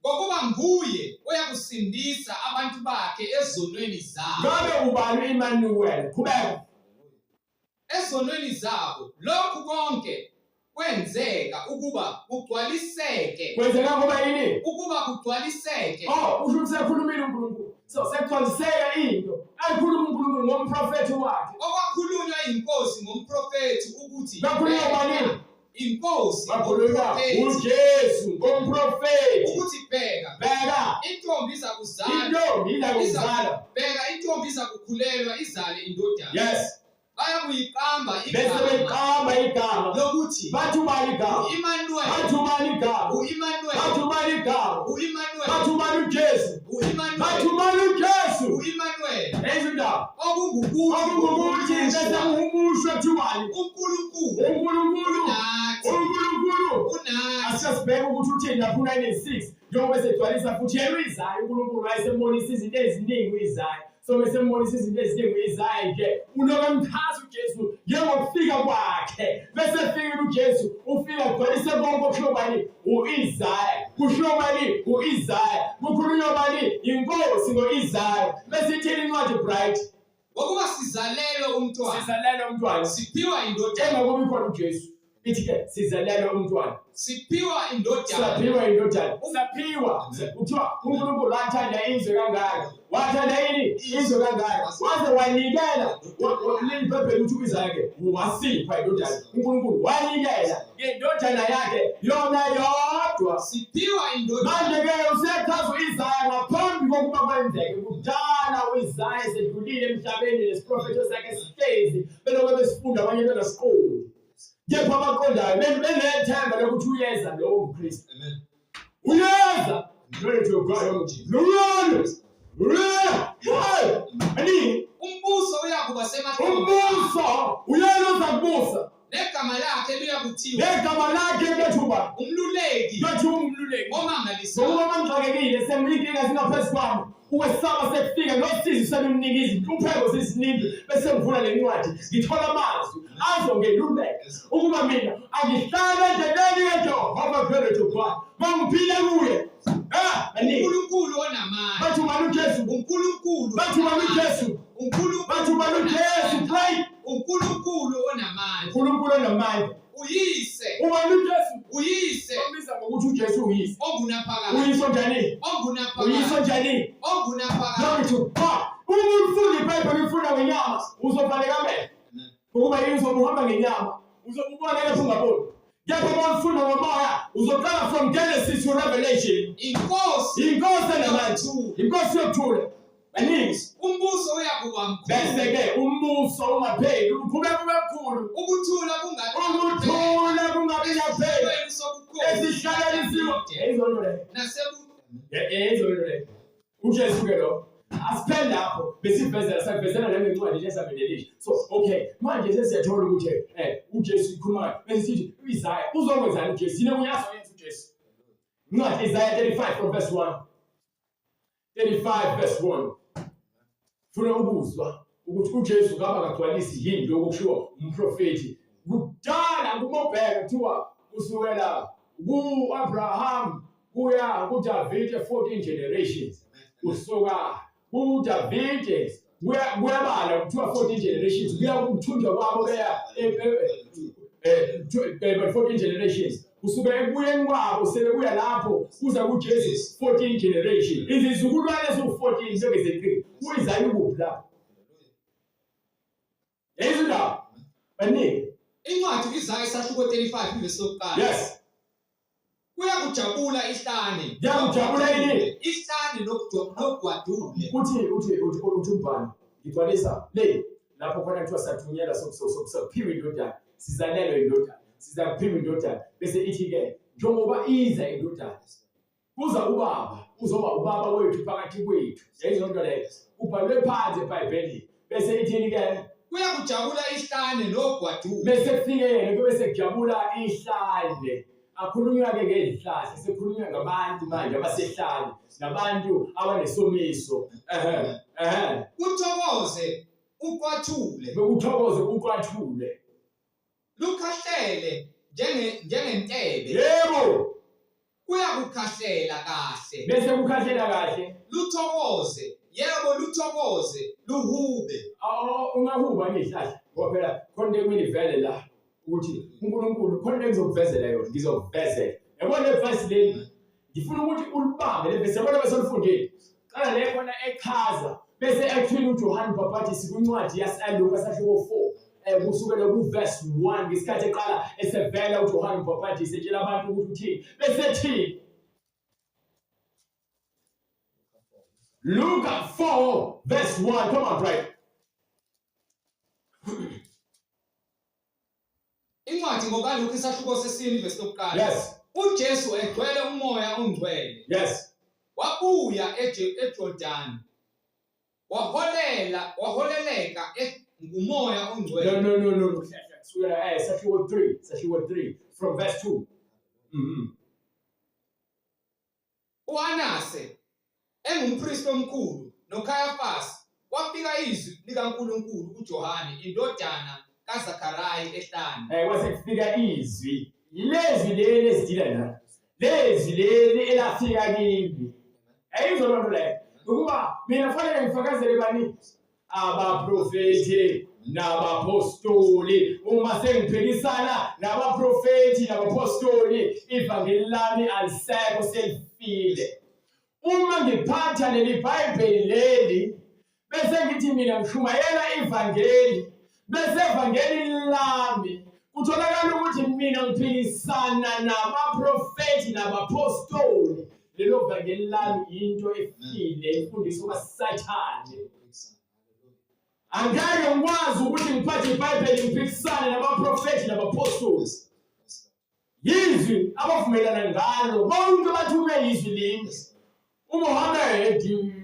A: Ngokuba nguye oyakusindisa abantu bakhe ezonweni zabo.
B: Ngabe ubani uEmmanuel? Qhubeka.
A: Ezonweni zabo lokhu konke kwenzeka ukuba kugcwaliseke.
B: Kwenzeka ngoba yini?
A: Ukuba kugcwaliseke.
B: Usho ukuthi sekhulumile uNkulunkulu. So sekugcwaliseka into. Ayikhuluma uNkulunkulu ngomprofethi wakhe.
A: Okwakhulunywa inkosi ngomprofethi ukuthi
B: bakhulunywa bani?
A: Inkosi
B: bakhulunywa uJesu ngomprofethi
A: ukuthi
B: bheka
A: intombi izakuzala.
B: Intombi izakuzala.
A: Bheka intombi izakukhulelwa izale indodana.
B: Yes.
A: Bayakuyiqamba igama.
B: Bese beqamba igama
A: lokuthi
B: bathi ubani igama?
A: uEmmanuel.
B: Bathi ubani igama?
A: uEmmanuel.
B: Bathi ubani igama?
A: uEmmanuel.
B: Bathi ubani uJesu?
A: uEmmanuel.
B: Bathi ubani uJesu?
A: uEmmanuel.
B: Ezindaba okungukuthi bese umusho thubani
A: uNkulunkulu unathi
B: asasibheka ukuthi uthini lapho 9:6 njengoba segcwalisa futhi yerizayo uNkulunkulu wayesembonisa izinto eziningi uIsaya so besembonisa izinto eziningi uIsaya nje unokamchaza uJesu ngokufika kwakhe bese fika uJesu ufika gcwalise konke okusho bani uIsaya kusho bani uIsaya kukhulunywa bani inkosi ngoIsaya bese ithini incwadi bright
A: ngokuba sizalelwe umntwana siphiwa indodana
B: engakubi khona uJesu ithi ke sizalelwe umntwana
A: siphiwa indodana
B: saphiwa uthiwa uNkulunkulu wathanda izwe kangaka wathanda yini izwe kangaka waze wanikela lelibhebheli uthi uIsaya wasipha indodana uNkulunkulu wanikela indodana yakhe yona yodwa
A: siphiwa indodana
B: manje ke usechaza uIsaya ngaphambi kokuba kwenzeke kudala uIsaya sedlulile emhlabeni lesiprofeto sakhe sihlezi belokho besifunda abanye benasiqondi Yepha abaqondayo benethemba lokuthi uyeza lowo mKristu.
A: Amen.
B: Uyeza. Glory to God. Ani
A: umbuso uyakuba sematheni.
B: umbuso uyaloza kubusa.
A: Negama lakhe liyakuthiwa.
B: Negama lakhe kethuba.
A: Umluleki.
B: Umluleki.
A: Omangalisayo.
B: Ngoba mangxakekile semlinkinga singaphezulu kwami. Uwesaba sekufika nosizi senimnikiza upheko sisiningi bese ngivula lencwadi ngithola amazwi azongeluleka ukuba mina angihlala endleleni yeJehova glory to God bangiphile kuye
A: uNkulunkulu onamandla
B: bathi ubani uJesu
A: uNkulunkulu
B: bathi ubani uJesu bathi ubani uJesu pray
A: uNkulunkulu onamandla
B: uNkulunkulu onamandla
A: uyise
B: ubani uJesu
A: uyise
B: ombiza ngokuthi uJesu uyise
A: ongunaphakade
B: uyise njani
A: ongunaphakade
B: uyise njani
A: ongunaphakade
B: glory to God umfunda iBhayibheli ufunda ngenyama uzobhaleka amehlo ukuba yini uzobuhamba ngenyama uzobubona lapho ungaboni kepha mawufunda ngomoya uzoqala from Genesis to Revelation inkosi nabantu inkosi yokuthula baningi
A: umbuso uyakuba mkhulu
B: bese ke umbuso ungapheli uqhubeka kakhulu
A: ukuthula
B: kungabi yaphela esihlalelisiwe ezolole ezolole uJesu ke lo asipenda lapho besivezela savezela nangencwadi lesabedelisha so okay manje sesiyathola ukuthi uJesu ikhuluma bese sithi uIsaya uzokwenzani uJesu yini uyazoyenza uJesu incwadi Isaiah 35 from verse 1 35 verse 1 funa ukuzwa ukuthi uJesu ngaba kagcwalisi yini lokho kushiwo umprofeti kudala kumobheka kuthiwa kusukela kuAbraham kuya kuDavid 14 generations usuka uDavid kuyabala kuthiwa 14 generations kuya kuthunjwa kwabo beya 14 generations kusuka ekubuyeni kwabo sebebuya lapho kuza kuJesu 14 generation izizukulwane ezu14 sebezeqi uIsaya ukuphi lapho yezindaba baningi
A: incwadi Isaya isahluko 35 verse 1
B: yes
A: kuyakujabula ihlane
B: yakujabula yini
A: ihlane nokugwadule
B: uthi umbhani ngigcwalisa le lapho khona kuthiwa sathunyelwa sokuphiwa indodana sizalelwe indodana sizaphiwa indodana bese ithi ke njengoba iza indodana kuza ubaba uzoba ubaba wethu phakathi kwethu yayizonto leyo ubhalwe phansi eBhayibhelini bese ithini ke
A: kuyakujabula ihlane nogwadule
B: bese kufike yena bese kujabula ihlane akhulunywa ke ngezihlahla sekukhulunywa ngabantu manje abasehlane nabantu abanesomiso
A: uthokoze ukwathule
B: bekuthokoze ukwathule
A: lukhahlele njengentebe
B: yebo
A: kuyakukhahlela kahle
B: bese kukhahlela kahle
A: luthokoze yebo luthokoze luhube
B: ungahuba ngezihlahla ngoba phela khona kumele vele la ukuthi uNkulunkulu khona ngizokuvezela yona ngizokuvezela yabona leverse leli ngifuna ukuthi ulibambe leverse yabona bese ulifundile qala le khona echaza bese actually uJohn Baptist kwincwadi yaseLuka sahluko 4 kusukela kuverse 1 ngesikhathi eqala esevela uJohn Baptist etshela abantu ukuthi uthini bese ethi Luka 4 verse 1 come on right
A: incwadi ngokaLuka isahluko sesine verse 1
B: yes
A: uJesu egcwele umoya ongcwele
B: yes
A: wabuya eJordani waholeleka ngumoya ongcwele.
B: No. Section 3 from verse 2.
A: uAnase engumpristi omkhulu noKayafasi wafika izwi likaNkulunkulu kuJohane indodana kaZakhariya ehlane.
B: Wasekufika izwi lezi leli esidila nalo lezi leli elafika kimi ayizwa loo nto leyo ukuba mina fanele ngifakazele bani abaprofethi nabapostoli uma sengiphikisana nabaprofethi nabapostoli ivangeli lami alisekho selifile. Uma ngiphatha leli Bible leli bese ngithi mina ngishumayela ivangeli bese evangeli lami kutholakala ukuthi mina ngiphikisana nabaprofethi nabapostoli, lelo vangeli lami into efile imfundiso kaSathane. Angeke ngikwazi ukuthi ngiphathe iBhayibheli ngiphikisane nabaprofethi nabapostoli. Yizwi abavumelana ngalo bonke bathume izwi linye. uMuhammad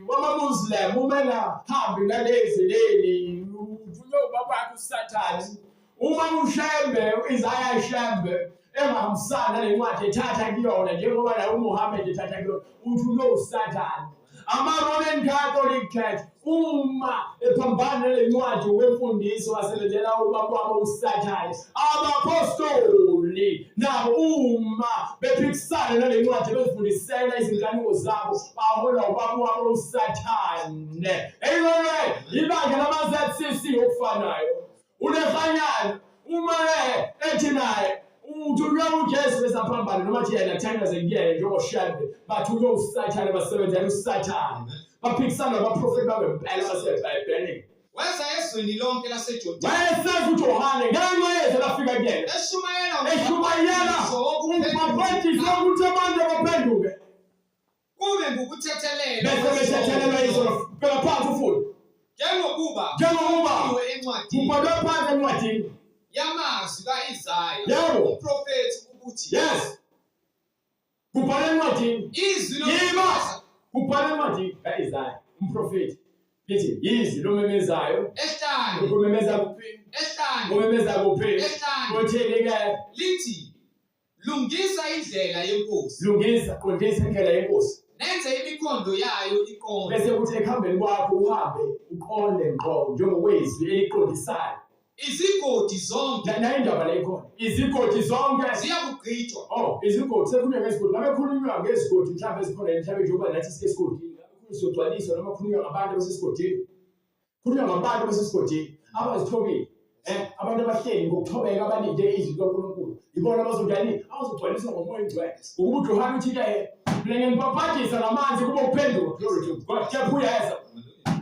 B: wamaMuslim umena hambi ngalezi leli uvulo baba kuSathane. Uma uShembe uIsaiah Shembe engahambisana lencwadi ethatha kuyona njengoba la uMuhammad ethatha kuyona uthi lo uSathane. Ama-Roman Catholic Church uma ephambana lencwadi wemfundiso wasebenzela ubaba uSathane. Abapostoli nabo uma bephikisana nalencwadi bezifundisela izinkanuko zabo bahola ubaba uSathane. Ibandla lama-ZCC okufanayo uNehanyana uma ethi naye uthunywa uJesu besaphambana noma thi yena thanda zekuyena njengoShembe bathunywa uSathane basebenzela uSathane baphikisana nabaprofethi babempela baseBhayibhelini.
A: Weza ezweni lonke laseJordani.
B: Wayesenza uJohane ngenxa yethu lafika kuyena eshumayela ukubhaphathisa ukuthi abantu baphenduke
A: kube ngukuthethelela
B: bese bethethelelwa izolo phela phansi ufundi
A: njengokuba
B: kubhalwe phansi encwadini
A: yamazwi kaIsaya umprofethi ukuthi
B: kubhalwe encwadini
A: izwi
B: kubhalwe encwadini kaIsaya umprofethi lithi izwi lomemezayo
A: ehlane
B: ukumemeza kuphi
A: ehlane
B: umemeza kuphi
A: ehlane
B: otheni-ke
A: lithi lungisa indlela yenkosi
B: qondisa indlela yenkosi
A: nenze imikhondo yayo iqonde
B: bese kuthi ekuhambeni kwakho uhambe uqonde ngqo njengokwezwi eliqondisayo.
A: Izigodi zonke
B: nayo indaba le ikhona izigodi zonke
A: ziyakugqitshwa.
B: Izigodi sekukhulunywa ngezigodi ngabe khulunywa ngezigodi mhlawumbe ezikhona emhlabeni njengoba nathi sike esigodini sizogcwaliswa noma khulunywa ngabantu abasesigodini khulunywa ngabantu abasesigodini abazithobile abantu abahleli ngokuthobeka abalinde izwi likaNkulunkulu ibona abazogcwaliswa ngomoya ongcwele ukuba uJohane uthi-ke mina ngibaphathisa ngamanzi kuba ukuphenduka. Glory to God. Kuyeza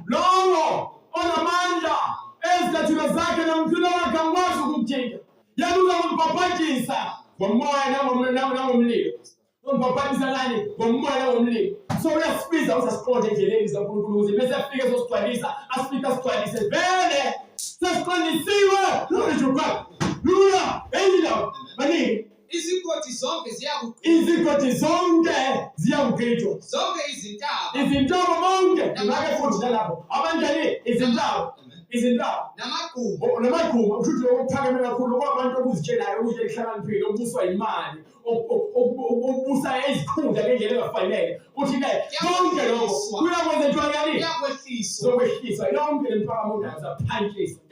B: lowo onamandla ezithathile zakhe nomphilo wakhe angikwazi ukumthinta yena uzakubaphathisa ngomoya nangomlilo. Ungibaphathisa nani? Ngomoya nangomlilo. So uyasibiza uzasiqonde endleleni zikaNkulunkulu ukuze bese afike ezosigcwalisa asifike asigcwalise vele sesiqondisiwe. Glory to God. Luya endlela baningi
A: izigodi zonke
B: ziyakugqitshwa
A: zonke
B: izintaba bonke ngake futhi nalapho abanjani izintaba namagquma kushuthi okuphakeme kakhulu kwabantu okuzitshelayo ukuthi elihlakaniphile obuswa imali obusa izikhundla ngendlela engafanele uthi-ke konke lokho kuyakwenza ntwanyani zokwehliswa yonke le mpakamuntu azaphantshiswa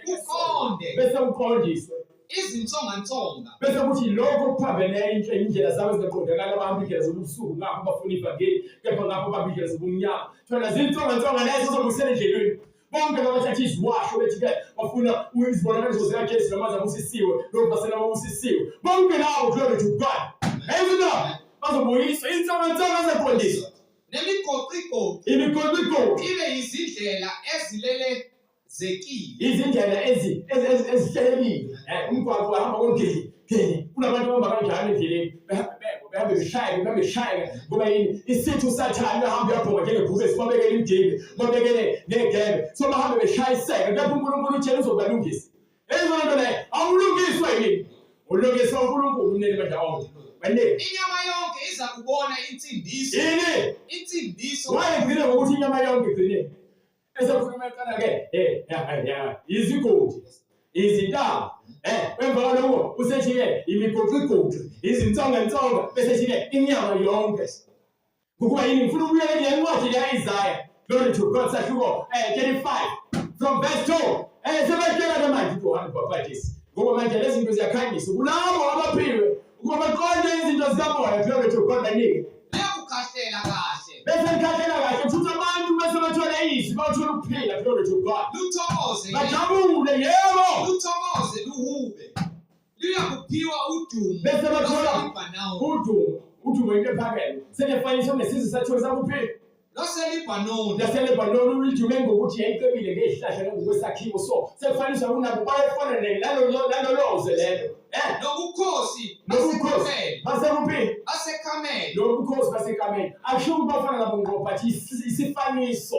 B: bese uqondiswe
A: izinsonga
B: bese kuthi lokho okuphambene indlela zabo zingaqondakala abantu indlela zobusuku ngapho bafuna ivangeli kepha ngapho bamba indlela zobumnyama thona zinsonga lezo zobusela endleleni bonke babathatha iziwasho bethi-ke bafuna izibonakaliso zikaJesu noma zabusisiwe lokhu basena babusisiwe bonke lawo glory to God ezina bazobuyiswa insonga zeqondiswa
A: nemigoqo ibe izindlela ezilele
B: izindlela ezihlelekile umgwaqo wahamba konke kunabantu abahamba kanjalo endleleni behambe beshayeka ngoba yini isithi uSathane ahamba uyaphonga njengebhubesi babekele imideni babekele negebe so bahambe beshayiseka kepha uNkulunkulu uthena uzobalungisa ezonto leyo awulungiswe yini ulungiswa uNkulunkulu umnene badawonke
A: inyama yonke iza kubona insindiso
B: wayegcine ngokuthi inyama yonke igcine esekhuluma eqala-ke izigodi, izintaba, emva kwalokho usethi-ke imigoqigoqi, izinsonga, bese-ke inyama yonke. Ukuba yini ngifuna ukubuyela kule ncwadi ka-Isaya, glory to God, sahluko 35 from verse 2. Sebetshela manje uJohane Baptist ngoba manje lezi zinto ziyakhanyisa kulabo abaphilwe ukuba baqonde izinto zikamoya, glory to God, baningi
A: Uyakukhahlela kahle.
B: bese likhahlela kahle futhi abantu bese bethola izwi, bathola ukuphila, glory to God,
A: Luthokoze,
B: bajabule, yebo,
A: luthokoze, luhube. Luyakuphiwa udumo.
B: bese bethola
A: LwaseLibanoni.
B: udumo into ephakeme. Sekufanisa nesizwe sathiwe sakuphila
A: LwaseLibanoni.
B: laseLebanoni ulidume ngokuthi yayicebile ngezihlahla nangokwesakhiwo, so sekufanisa kunabo bayefana naloloze lelo
A: Nobukhosi
B: nobukhosi basekuphi
A: baseKhameli.
B: nobukhosi baseKhameli akusho ukuthi bafana nabo ngqo, but isifaniso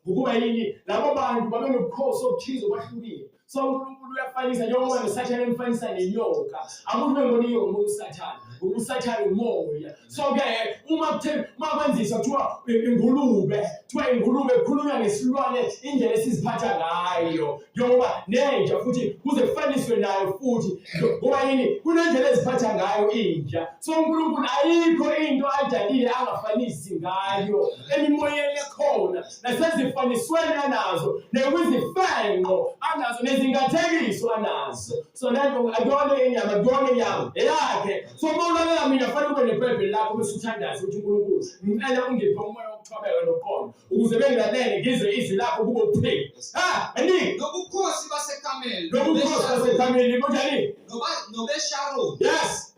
B: ukuba yini labo bantu babe nobukhosi obuthize obahlukile. So uNkulunkulu uyafanisa njengoba noSathane emfanisa nenyoka. Akuthi bengoniyo umuntu uSathane, uSathane umoya. So ke uma kwenziswa kuthiwa ingulube, kukhulunywa ngesilwane indlela esiziphatha ngayo, njengoba nenja futhi kuze kufaniswe nayo futhi ngoba yini kunendlela eziphatha ngayo inja. So uNkulunkulu ayikho into ayidalile angafanisi ngayo emimoyeni ekhona nasezifanisweni anazo nekwizifenqo anazo nezingathekiso anazo. So nanto akuyona inyama eyakhe. So mawulalela mina fanele ube nebhayibheli lakho bese uthandaze ukuthi uNkulunkulu ngicela ungiphe umoya wokuthobeka nokuqonda ukuze bengilalele ngizwe izwi lakho kube ukuphila. Ani
A: Nobukhosi baseKhameli.
B: nobukhosi baseKhameli kunjani?
A: NobeSharoni.
B: Yes,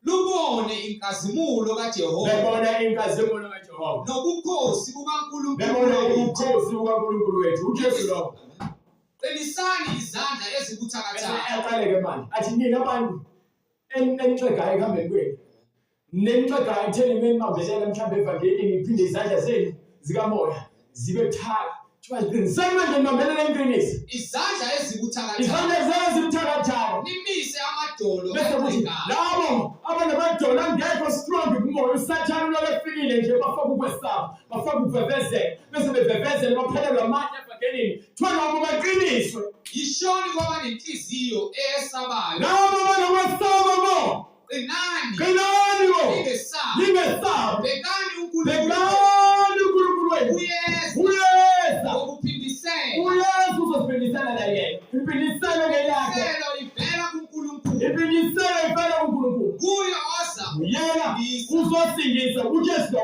A: Lubone inkazimulo kaJehova.
B: bebona inkazimulo kaJehova,
A: Nobukhosi bukaNkulunkulu
B: bebona
A: wethu.
B: ubukhosi bukaNkulunkulu wethu uJesu lo.
A: Qinisani izandla ezibuthakathaka.
B: Aqale-ke manje athi nina abantu enixegayo ekuhambeni kwenu, nenixegayo ekutheni menibambelela mhlawumbe evangelini ngiphinde izandla zenu zikamoya zibe buthaka. Kuthiwa ziqinisani manje nibambelela emqinisa,
A: Izandla ezibuthakathaka.
B: izandla zenu zibuthakathaka.
A: Nimise amadolo
B: Bese kuthi
A: encengayo.
B: labo abanamadolo angekho strong kumoya, uSathane ulokhu efikile nje bafaka ukwesaba, bafaka ukuvevezela, bese bevevezela baphelelwa amandla evangelini. Kuthiwa labo baqiniswe,
A: Yishoni kwaba nenhliziyo eyesabayo.
B: labo abanokwesaba bo,
A: Qinani.
B: qinani bo,
A: Ningesabi.
B: ningesabi,
A: Bekani uNkulunkulu.
B: bekani uNkulunkulu wethu
A: Uyeza.
B: uyeza,
A: Ngokuphindisela.
B: uyeza uzophindisana na yena, impindiselo ngeyakhe,
A: Iselo livela kuNkulunkulu.
B: impindiselo ivela kuNkulunkulu.
A: Kuyo oza.
B: Yena uzosindisa uJesu lo.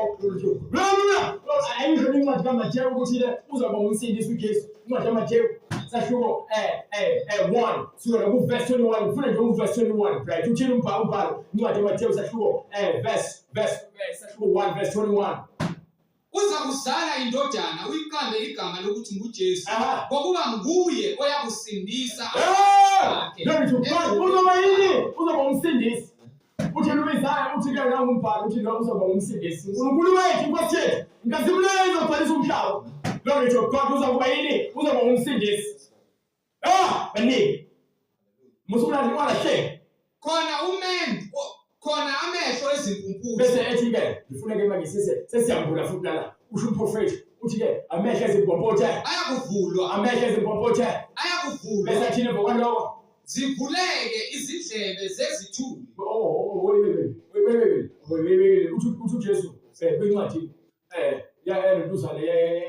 B: Haleluya. Ayisho incwadi kaMateyu ukuthi le uzaba umsindisi uJesu. Incwadi kaMateyu sahluko 1 sura ku-verse 21. Ngifuna nje uverse 21 right. Uthini umbhalo incwadi kaMateyu sahluko sahluko 1 verse 21.
A: Uza kuzala indodana uyiqambe igama lokuthi nguJesu.
B: Aha.
A: Ngokuba nguye oyakusindisa
B: Glory to God. Uzoba yini? Uzoba umsindisi. Uthi Luisaya uthi ke nangumbhalo uthi lo uzoba umsindisi. uNkulunkulu wethu inkosi yethu ngazibulala izobhalisa umhlaba. Glory to God. Uzoba yini? Uzoba umsindisi. Baningi. Musubulala wala she.
A: khona amehlo ezimpumputhe.
B: Bese ethi ke ngifuna ke manje sesiyambula futhi lana. Usho umprofeti uthi ke amehlo ezimpompothe.
A: Ayakuvulwa.
B: Amehlo ezimpompothe.
A: Ayakuvulwa.
B: Bese athini ngokwaloko.
A: Zivuleke izindlebe zezithulu.
B: Wait. Uthi Jesu kwincwadi yaLuka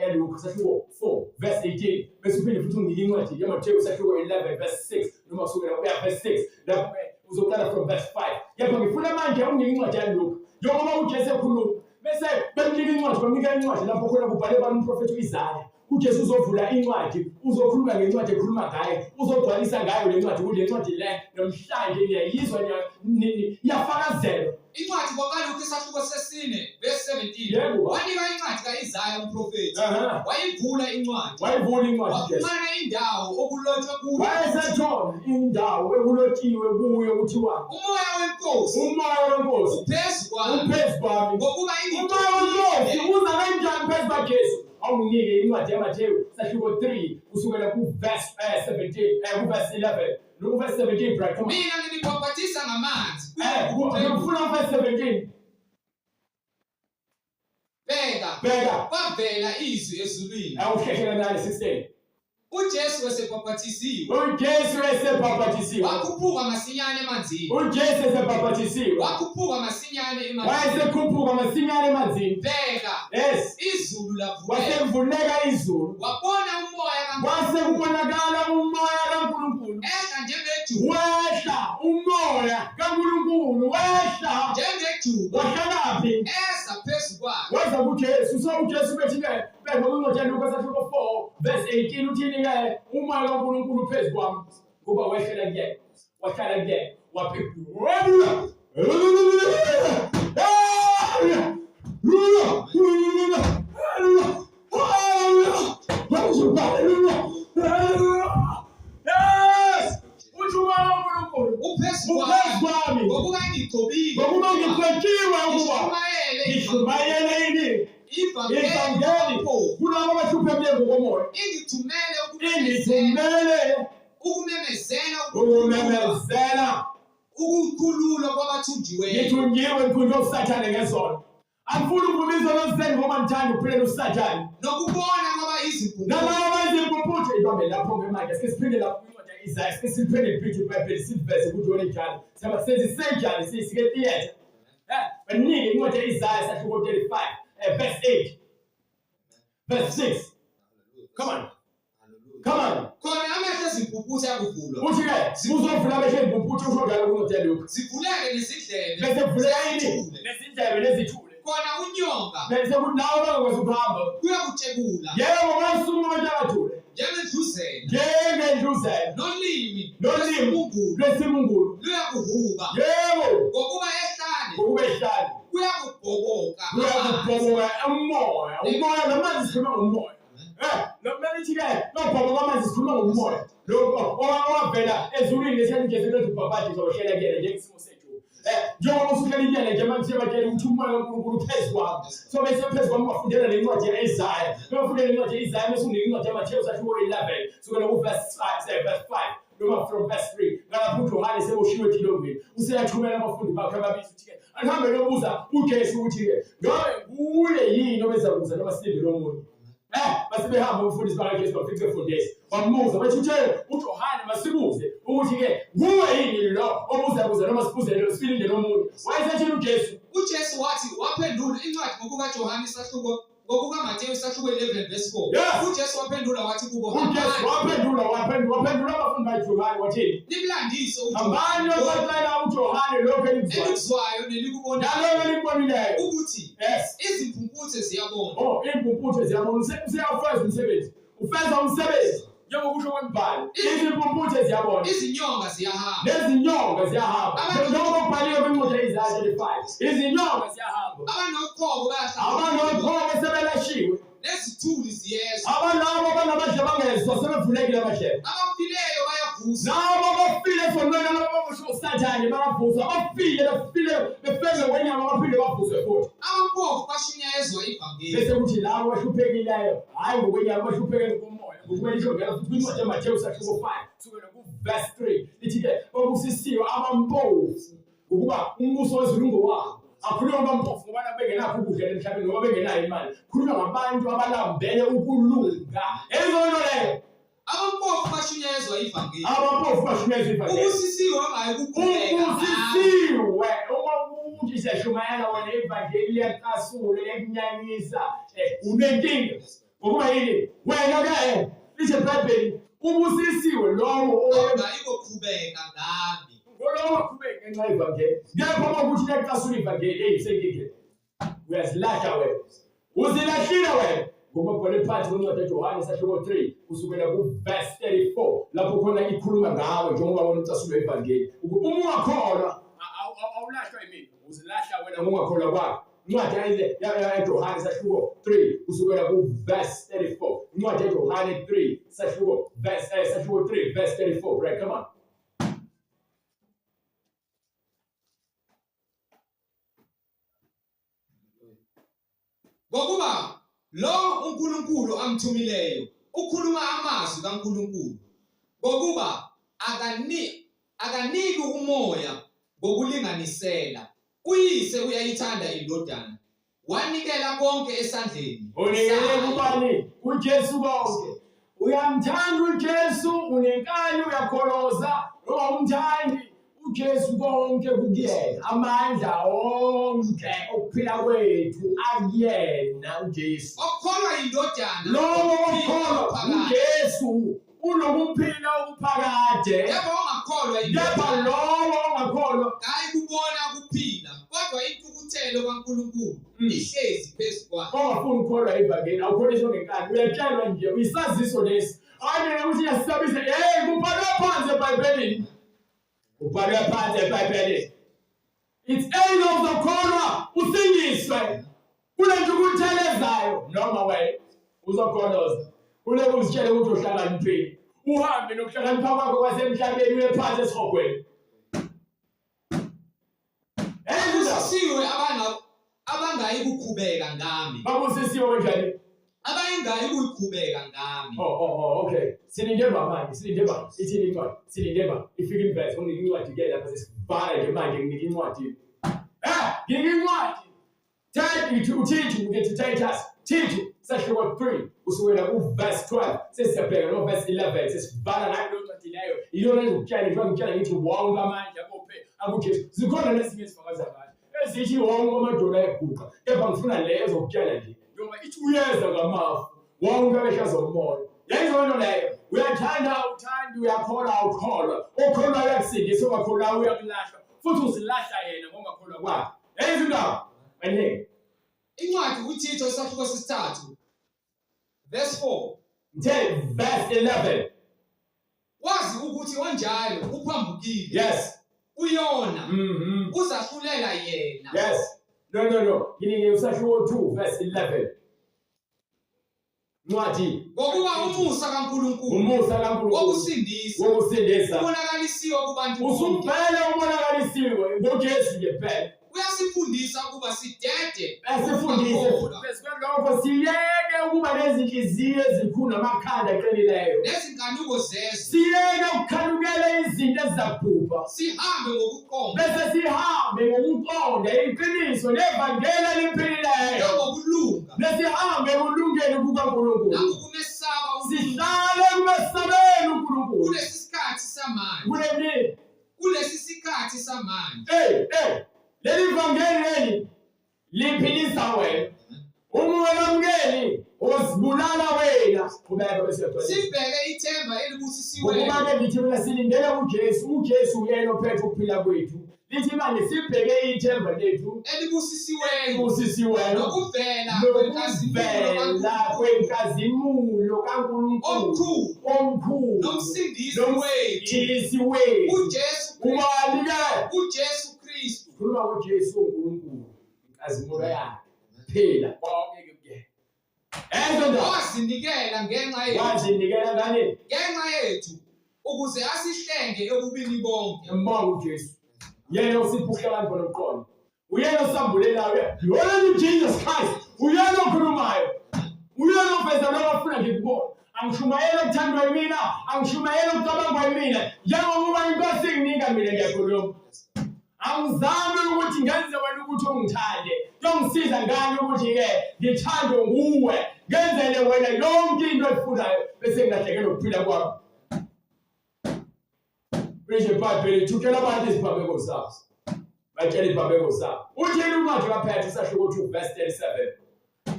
B: yaLuka sahluko 4 verse 18 bese uphinde futhi ungike incwadi yaMateyu sahluko 11 verse 6 noma kusukela kuya verse 6 lapho uzoqala from verse 5. Yebo ngifuna manje ungike incwadi yaLuka njengoba uJesu ekhuluma bese bemnika incwadi lapho khona kubhale bani umprofeti uIsaya. uJesu uzovula incwadi uzokhuluma ngencwadi ekhuluma ngaye uzogcwalisa ngayo le ncwadi kule ncwadi le namhlanje ngiyayizwa iyafakazelwa.
A: Incwadi kaLuka isahluko sesine verse 17.
B: Yebo.
A: Wanika incwadi kaIsaya umprofeti. Wayivula incwadi. Wafumana indawo okulotshwe kuyo.
B: Wayesethola indawo ekulotshiwe kuyo kuthiwa
A: Umoya wenkosi
B: uphezu kwami.
A: ngokuba
B: Umoya wenkosi uza kanjani phezu kwaJesu? Awunginike incwadi yaMateyu sahluko 3 kusukela ku-verse 17 ku-verse 11 no-verse 17 right come on.
A: Mina nginibhaphatisa ngamanzi.
B: Ngifuna verse 17.
A: Bheka
B: Bheka.
A: kwavela izwi ezulwini.
B: Awuhlehlela nani 16.
A: uJesu wasebhaphathisiwe,
B: uJesu esebhaphathisiwe,
A: wakhuphuka masinyane emanzini,
B: uJesu esebhaphathisiwe,
A: wakhuphuka masinyane emanzini,
B: wayesekhuphuka masinyane emanzini.
A: bheka,
B: Yes,
A: izulu lavuleka,
B: wasevuleka izulu,
A: wabona umoya
B: kwase kubonakala umoya kaNkulunkulu,
A: ehla njengejuba,
B: wehla umoya kaNkulunkulu, wehla
A: njengejuba,
B: wahlakaphi,
A: eza phezu kwakhe.
B: weza kuJesu. So uJesu bethi-ke bekuncwadi Luka 4 verse 18 uthini-ke, umoya kaNkulunkulu phezu kwami kuba wehlela kuyena, wahlala kuyena, waphefumula. Yes, uthi umoya kaNkulunkulu
A: Uphezu
B: uphezu
A: kwami,
B: kwami,
A: ngokuba ngigcobile,
B: ngokuba ngigcotshiwe ukuba
A: ngishumayele
B: ngishumayele ini
A: ivangeli
B: ivangeli
A: lapho
B: kulabo abahluphekile ngokomoya,
A: ingithumele
B: ingithumele
A: ukumemezela
B: ukumemezela
A: ukukhululwa kwabathunjiweyo,
B: ngithunjiwe ngikhunjwe usathane ngesono. Angifuni ukubizwa noSeni ngoba ngithanda ukuphilela usathane
A: nokubona kwaba izimpunzi,
B: nalabo abayizimpuputhe. Ibambe lapho-ke manje sesiphinde lapho kwincwadi ya-Isaya, sesiphinde liphinde iBhayibheli siveze ukuthi wona njalo siyaba sezisenjani siyisike theatre. Baningi incwadi ya-Isaya sahluko 35 verse 8 verse 6. Come on. Come on.
A: khona amehlo ezimpumputhe yakuvulwa,
B: Uthi-ke uzovula amehlo ezimpumputhe usho njalo kuncwadi yaLuka.
A: zivuleke nezindlebe,
B: Bese kuvuleka ini? Nezindlebe nezithule.
A: khona unyonga
B: Bese kuthi nawe bangakwazi ukuhamba.
A: kuyakutshekula
B: Yebo, basukuma abantu abathule.
A: njengendluzela,
B: Njengendluzela.
A: nolimi
B: Nolimi lwesimungulu.
A: luyakuhuba,
B: Yebo.
A: ngokuba ehlane
B: Ngokuba ehlane.
A: kuyakubhoboka
B: Kuyakubhoboka umoya. Umoya namanzi sikhuluma ngomoya. Nokumele-ke nobhoboka amanzi sikhuluma ngomoya. Lokho owavela ezulwini lesikhathi nje sebethi ubhabhathi uzohlela kuyena njengesimo sethu. Njengoba usuhlela kuyena nje manje batshela ukuthi umoya kaNkulunkulu phezu kwami. So bese phezu kwami bafundela le ncwadi ya-Isaya. Bafundela incwadi ya-Isaya bese unika incwadi yaMathewu sahluko 11 sukela ku-verse 5 noma from verse 3. Ngalapho uJohane seboshiwe etilongweni. Useyathumela abafundi bakhe ababili ukuthi-ke alihambe lobuza uJesu ukuthi-ke ngabe nguye yini obezakuza noma silinde lomunye. Basebehamba umfundisi bakaJesu bafike efundisa. Bamubuza bathi uJohane masibuze ukuthi-ke nguwe yini lo obuzakuza noma silinde lomunye. Wayesethini uJesu?
A: uJesu wathi waphendula incwadi ngokukaJohane isahluko ngokukaMathewu isahluko 11 verse 4.
B: Yes.
A: uJesu waphendula wathi kubo,
B: uJesu waphendula abafundi baJohane wathini?
A: nimlandise
B: Abantu abaxela uJohane lokho elikuzwayo
A: elikuzwayo nelikubonayo
B: nalokho elikubonileyo
A: ukuthi izimpumputhe ziyabona,
B: impumputhe ziyabona. Useyawufeza umsebenzi, ufeza umsebenzi njengokusho kwemibhalo. Izimpumputhe ziyabona,
A: izinyonga ziyahamba,
B: nezinyonga ziyahamba. Njengoba kubhaliwe kwincwadi ya-Isaya 35, izinyonga ziyahamba.
A: abanokhobo bayahlala,
B: Abanokhobo sebelashiwe,
A: nezithuli ziyezwa,
B: abanabo abanamandla bangezwa sebevulekile amadlebe.
A: abafileyo bayavuza,
B: Labo abafile esondweni ababosho usathane bayavuzwa, abafile befeze kwenyama baphinde bavuzwe futhi.
A: abampofu bashunyayezwa ivangeli,
B: Bese kuthi labo abahluphekile hayi ngokwenyama bahlupheke ngokomoya. Ngokumelisho ngela futhi kwincwadi yaMathewu sahluko 5 sukela ku-verse 3 lithi-ke babusisiwe abampofu ukuba umbuso wezulu ngowabo. Akhulunywa ngabampofu ngoba bengenakho ukudla emhlabeni ngoba bengenayo imali. Khulunywa ngabantu abalambele ukulunga. Ezono leyo.
A: abampofu bashunyayezwa ivangeli,
B: Abampofu bashunyayezwa ivangeli.
A: ubusisiwe ngayo kukhuleka,
B: Ubusisiwe uma uthi siyashumayela wena ivangeli yakasule yakunyanyisa unenkinga. Ngokuba yini? Wena-ke lithi eBhayibheli ubusisiwe lowo
A: ongayikokhubeka ngami,
B: ngolowo aqhubeke ngenxa yevangeli. Kepha uma kuthi yakasule ivangeli senkingeni. Uyazilahla wena. Uzilahlile wena. Ngoba kubhale phansi kwencwadi yaJohane sahluko 3 kusukela ku-verse 34 lapho khona ikhuluma ngawe njengoba wena ucasulwe ivangeli. Uma ungakholwa awulahlwa yimina, uzilahla wena ngokungakholwa kwakho. Incwadi yaJohane sahluko 3 kusukela ku-verse 34. Incwadi yaJohane 3 sahluko 3 verse 34. Right, come on.
A: ngokuba lo uNkulunkulu amthumileyo ukhuluma amazwi kaNkulunkulu, ngokuba akaniki umoya ngokulinganisela. Uyise uyayithanda indodana, wanikela konke esandleni.
B: Unikele kubani? uJesu konke. Uyamthanda uJesu, unenkani uyakholoza, noma umthandi uJesu konke kukuyena. Amandla onke okuphila kwethu akuyena uJesu.
A: Okholwa indodana.
B: Lowo okholwa uJesu unokuphila okuphakade.
A: Yebo ongakholwa
B: Kepha lowo ongakholwa
A: hayi kubona kuphila, kodwa intukuthelo kaNkulunkulu ihlezi phezu kwakhe.
B: ongafuni ukukholwa evangeli awukholiswa ngenkani, uyatshelwa nje uyisaziso lesi. Ayena ukuthi yasisabisa, kubhalwe phansi eBhayibhelini. Kubhalwe phansi eBhayibhelini. It's angels okholwa usinyiswe kule ntukuthelezayo noma wena uzokholoza. Ule uzitshele ukuthi uhlakaniphile. Uhambe nokuhlakanipha kwakho kwasemhlabeni uye phansi esihogweni.
A: Babusisiwe abangayi kukhubeka ngami.
B: Babusisiwe kanjani?
A: Abayingayi kukhubeka ngami.
B: Okay. Silindeba manje, silindeba. Ithini incwadi? Silindeba. Ifika imvezi unginika incwadi ke lapha sesibhala nje manje nginika incwadi. Nginika incwadi. Thank you uThixo ukethi Titus. Thixo sahluko 3 kusukela kuverse 12 sesiyabheka no verse 11 sesibhala ngalo ncwadi leyo. Iyona ezokutshela nje ngitshela ngithi wonke amandla kophe akuJesu. Zikhona lezinye izifakazi abantu ezithi wonke amadoda eguqa. Kepha ngifuna leyo ezokutshela nje. Noma ithi uyeza ngamafu wonke abeshaza umoya. Yayizona leyo. Uyathanda uthandi, uyakholwa awukholwa. Okholwa uyakusindisa, ongakholwa uyakulahla. Futhi uzilahla yena ngokungakholwa kwakhe. Yayizona indaba. Maningi.
A: Incwadi uThixo isahluko sesithathu verse 4.
B: Ngithe verse 11.
A: Wazi ukuthi onjalo uphambukile.
B: Yes.
A: Uyona. Uzahlulela yena.
B: Yes. No. Ngininge usahluko 2 verse 11. Ncwadi.
A: Ngokuba umusa kaNkulunkulu.
B: Umusa kaNkulunkulu.
A: Wokusindisa. Ubonakalisiwe kubantu.
B: Usuphele ubonakalisiwe ngoJesu ngempela.
A: Uyasifundisa ukuba sidede.
B: Asifundise. Besikwenza siyeke ukuba nezinhliziyo ezikhulu namakhanda aqinileyo.
A: Nezinkanuko zezo.
B: Siyeke ukukhanukela izinto ezizabhubha.
A: Sihambe ngokuqonda.
B: Bese sihambe ngokuqonda iqiniso nevangeli eliphilileyo.
A: Ngokulunga.
B: Lesihambe kulungeni kukaNkulunkulu.
A: Nangokumesaba uNkulunkulu.
B: Sihlale kumesabeni uNkulunkulu.
A: Kulesi sikhathi samanje. Kulesi sikhathi samanje.
B: Leli vangeli leli liphilisa wena. Ungamukeli uzibulala wena. Qhubeka bese yaqala.
A: Sibheke ithemba elibusisiwe.
B: Ukuba ke ngithi mina silindele uJesu. uJesu uyena ophethe ukuphila kwethu. Lithi manje sibheke ithemba lethu
A: elibusisiwe nokuvela
B: kwenkazimulo kaNkulunkulu omkhulu
A: nomsindisi
B: wethu
A: uJesu Kristu.
B: Khuluma ngoJesu uNkulunkulu inkazimulo yakhe phela konke kuyena.
A: Wazinikela ngenxa yethu ukuze asihlenge ekubini bonke.
B: Mbonga uJesu. Yena usipha ukuhlakanipha nokuqonda. Uyena osambulelayo. Yona uJesus Christ. Uyena okhulumayo. Uyena oveza lokho afuna nje kubona. Angishumayela ukuthandwa yimina, angishumayela ukucabangwa yimina. Njengoba inkosi inginika mina ngiyakhuluma. Angizami ukuthi ngenze wena ukuthi ungithande. Ngiyongisiza ngani ukuthi ke ngithandwe nguwe. Ngenzele wena yonke into efunayo bese ngilahlekelwe ukuphila kwami. Preacher Bible thukela abantu izibhabeko zabo. Batshela izibhabeko zabo. Uthini uncwadi kaPetru isahluko 2 verse 37.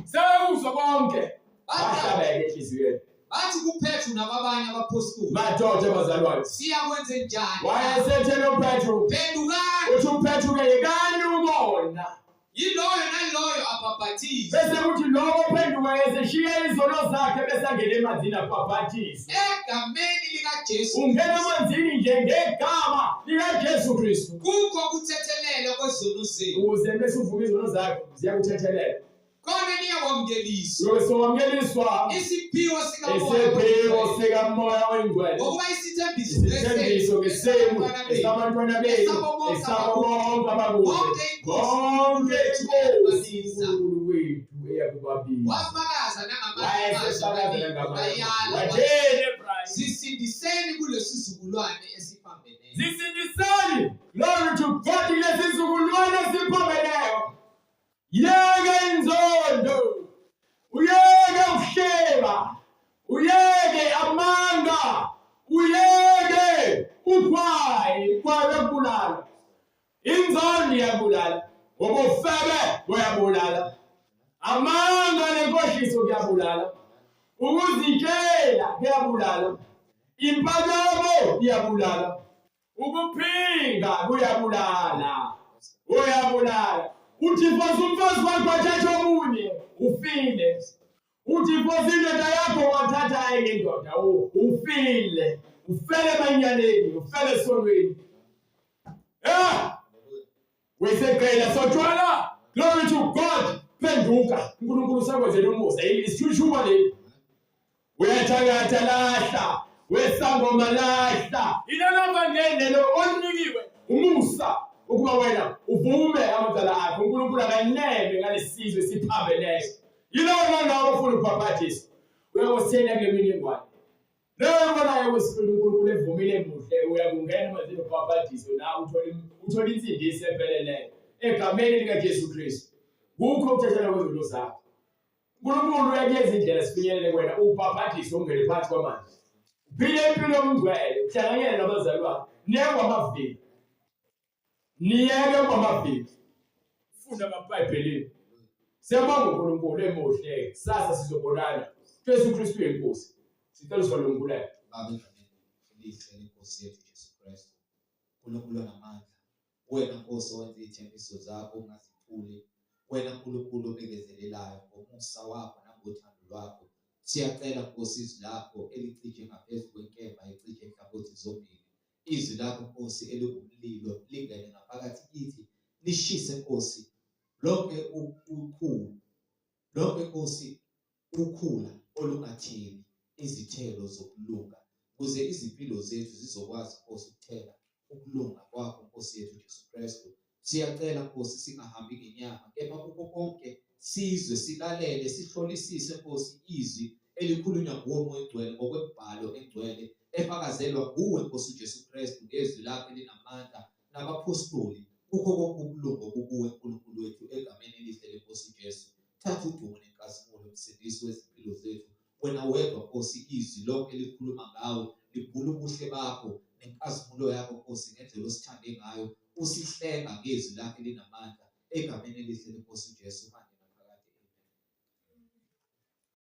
B: Sewuzwa bonke. Bahlabeke enhliziyweni.
A: Bathi kuPetru nababanye abapostoli.
B: Madoda bazalwane.
A: Siyakwenza njani?
B: Wayesethe uPetru.
A: Phendukani.
B: Uthi uPetru ke yekani ubona.
A: Yiloyo naloyo abhabhathize.
B: Bese kuthi lowo ophenduka eseshiya izono zakhe bese angena emanzini abhabhathise.
A: Egameni likaJesu.
B: Ungena emanzini nje ngegama likaJesu Kristu.
A: Kukho ukuthethelelwa kwezono zenu.
B: Ukuze bese uvuka izono zakhe ziyakuthethelela.
A: Khona niyawamkeliswa.
B: Yosomkeliswa.
A: Isiphiwo
B: sikamoya oyingcwele.
A: Ngokuba isithembiso
B: ngesimo esabantwana bethu esabo bonke abakude. Bonke inkosi uNkulunkulu wethu eyakubabili.
A: Wafakaza nangamazwi. Sisindiseni kulesi sizukulwane esiphambeneyo.
B: Sisindiseni. Glory to God, kulesi sizukulwane esiphambeneyo. Yeke inzondo. Uyeke uhleba. Uyeke amanga. Uyeke ukhwayi kwabulala. Inzondo iyabulala. Ubufebe buyabulala. Amanga nenkohliso kuyabulala. Ukuzitshela kuyabulala. Impakamo iyabulala. Ukuphinga kuyabulala. Uyabulala. Uthi mfosi umfazi wakho wathatha omunye ufile. Uthi mfosi indoda yakho wathatha enye indoda ufile. Ufele emanyaneni, ufele esonweni. Weseqela sotshwala. Glory to God. Phenduka. uNkulunkulu sakwenzela umusa. Isithuthuma leli. Uyathakatha lahla. Wesangoma lahla. Ilalava ngendlela onikiwe umusa ukuba wena uvume amacala akho. uNkulunkulu akaneme ngalesizwe siphambeleyo. Yilona nawo ofuna ukubhaphathisa. Uyawusela ngemininingwane. Leyo nayo uNkulunkulu evumile emuhle uyakungena emazini okubhaphathisa na uthola insindiso empeleleyo egameni lika Jesu Kristu. Kukho ukuthethela kwezinto zakho. uNkulunkulu uyakwenza indlela sifinyelele kwena ubhaphathise ungene phansi kwamanzi. Uphile impilo yomngcwele uhlanganyele nabazalwane. Niyeke kwamaviki. Funda amaBhayibhelini. Siyabonga uNkulunkulu emuhle. Sasa sizobonana. Jesu Kristu yenkosi. Sicela usalungulele.
A: Baba lihle lenkosi yethu Jesu Kristu. uNkulunkulu onamandla. Wena Nkosi owenza izithembiso zakho ungaziphuli. Wena uNkulunkulu obekezelelayo ngomusa wakho nangothando lwakho. Siyacela Nkosi izwi lakho elicije ngaphezu kwenkemba ecije enhlabothi zombili. Izwi lakho Nkosi elingumlilo lingene ngaphakathi kithi. Lishise Nkosi lonke ukhulu. Lonke Nkosi ukhula olungathini izithelo zokulunga. Kuze izimpilo zethu zizokwazi Nkosi ukuthela ukulunga kwakho Nkosi yethu Jesu Kristu. Siyacela Nkosi singahambi ngenyama kepha kukho konke sizwe silalele sihlolisise Nkosi izwi elikhulunywa nguwe uMoya Engcwele ngokwembhalo engcwele efakazelwa nguwe Nkosi Jesu Kristu ngezwi lakho elinamandla nabapostoli. Kukho konke ukulunga kukuwe uNkulunkulu wethu egameni elihle lenkosi Jesu. Thatha udumo nenkazimulo umsindisi wezimpilo zethu. Wena wedwa Nkosi izwi lonke elikhuluma ngawe libhula ubuhle bakho nenkazimulo yakho Nkosi ngendlela osithande ngayo. Usihlenga ngezwi lakho elinamandla egameni elihle lenkosi Jesu.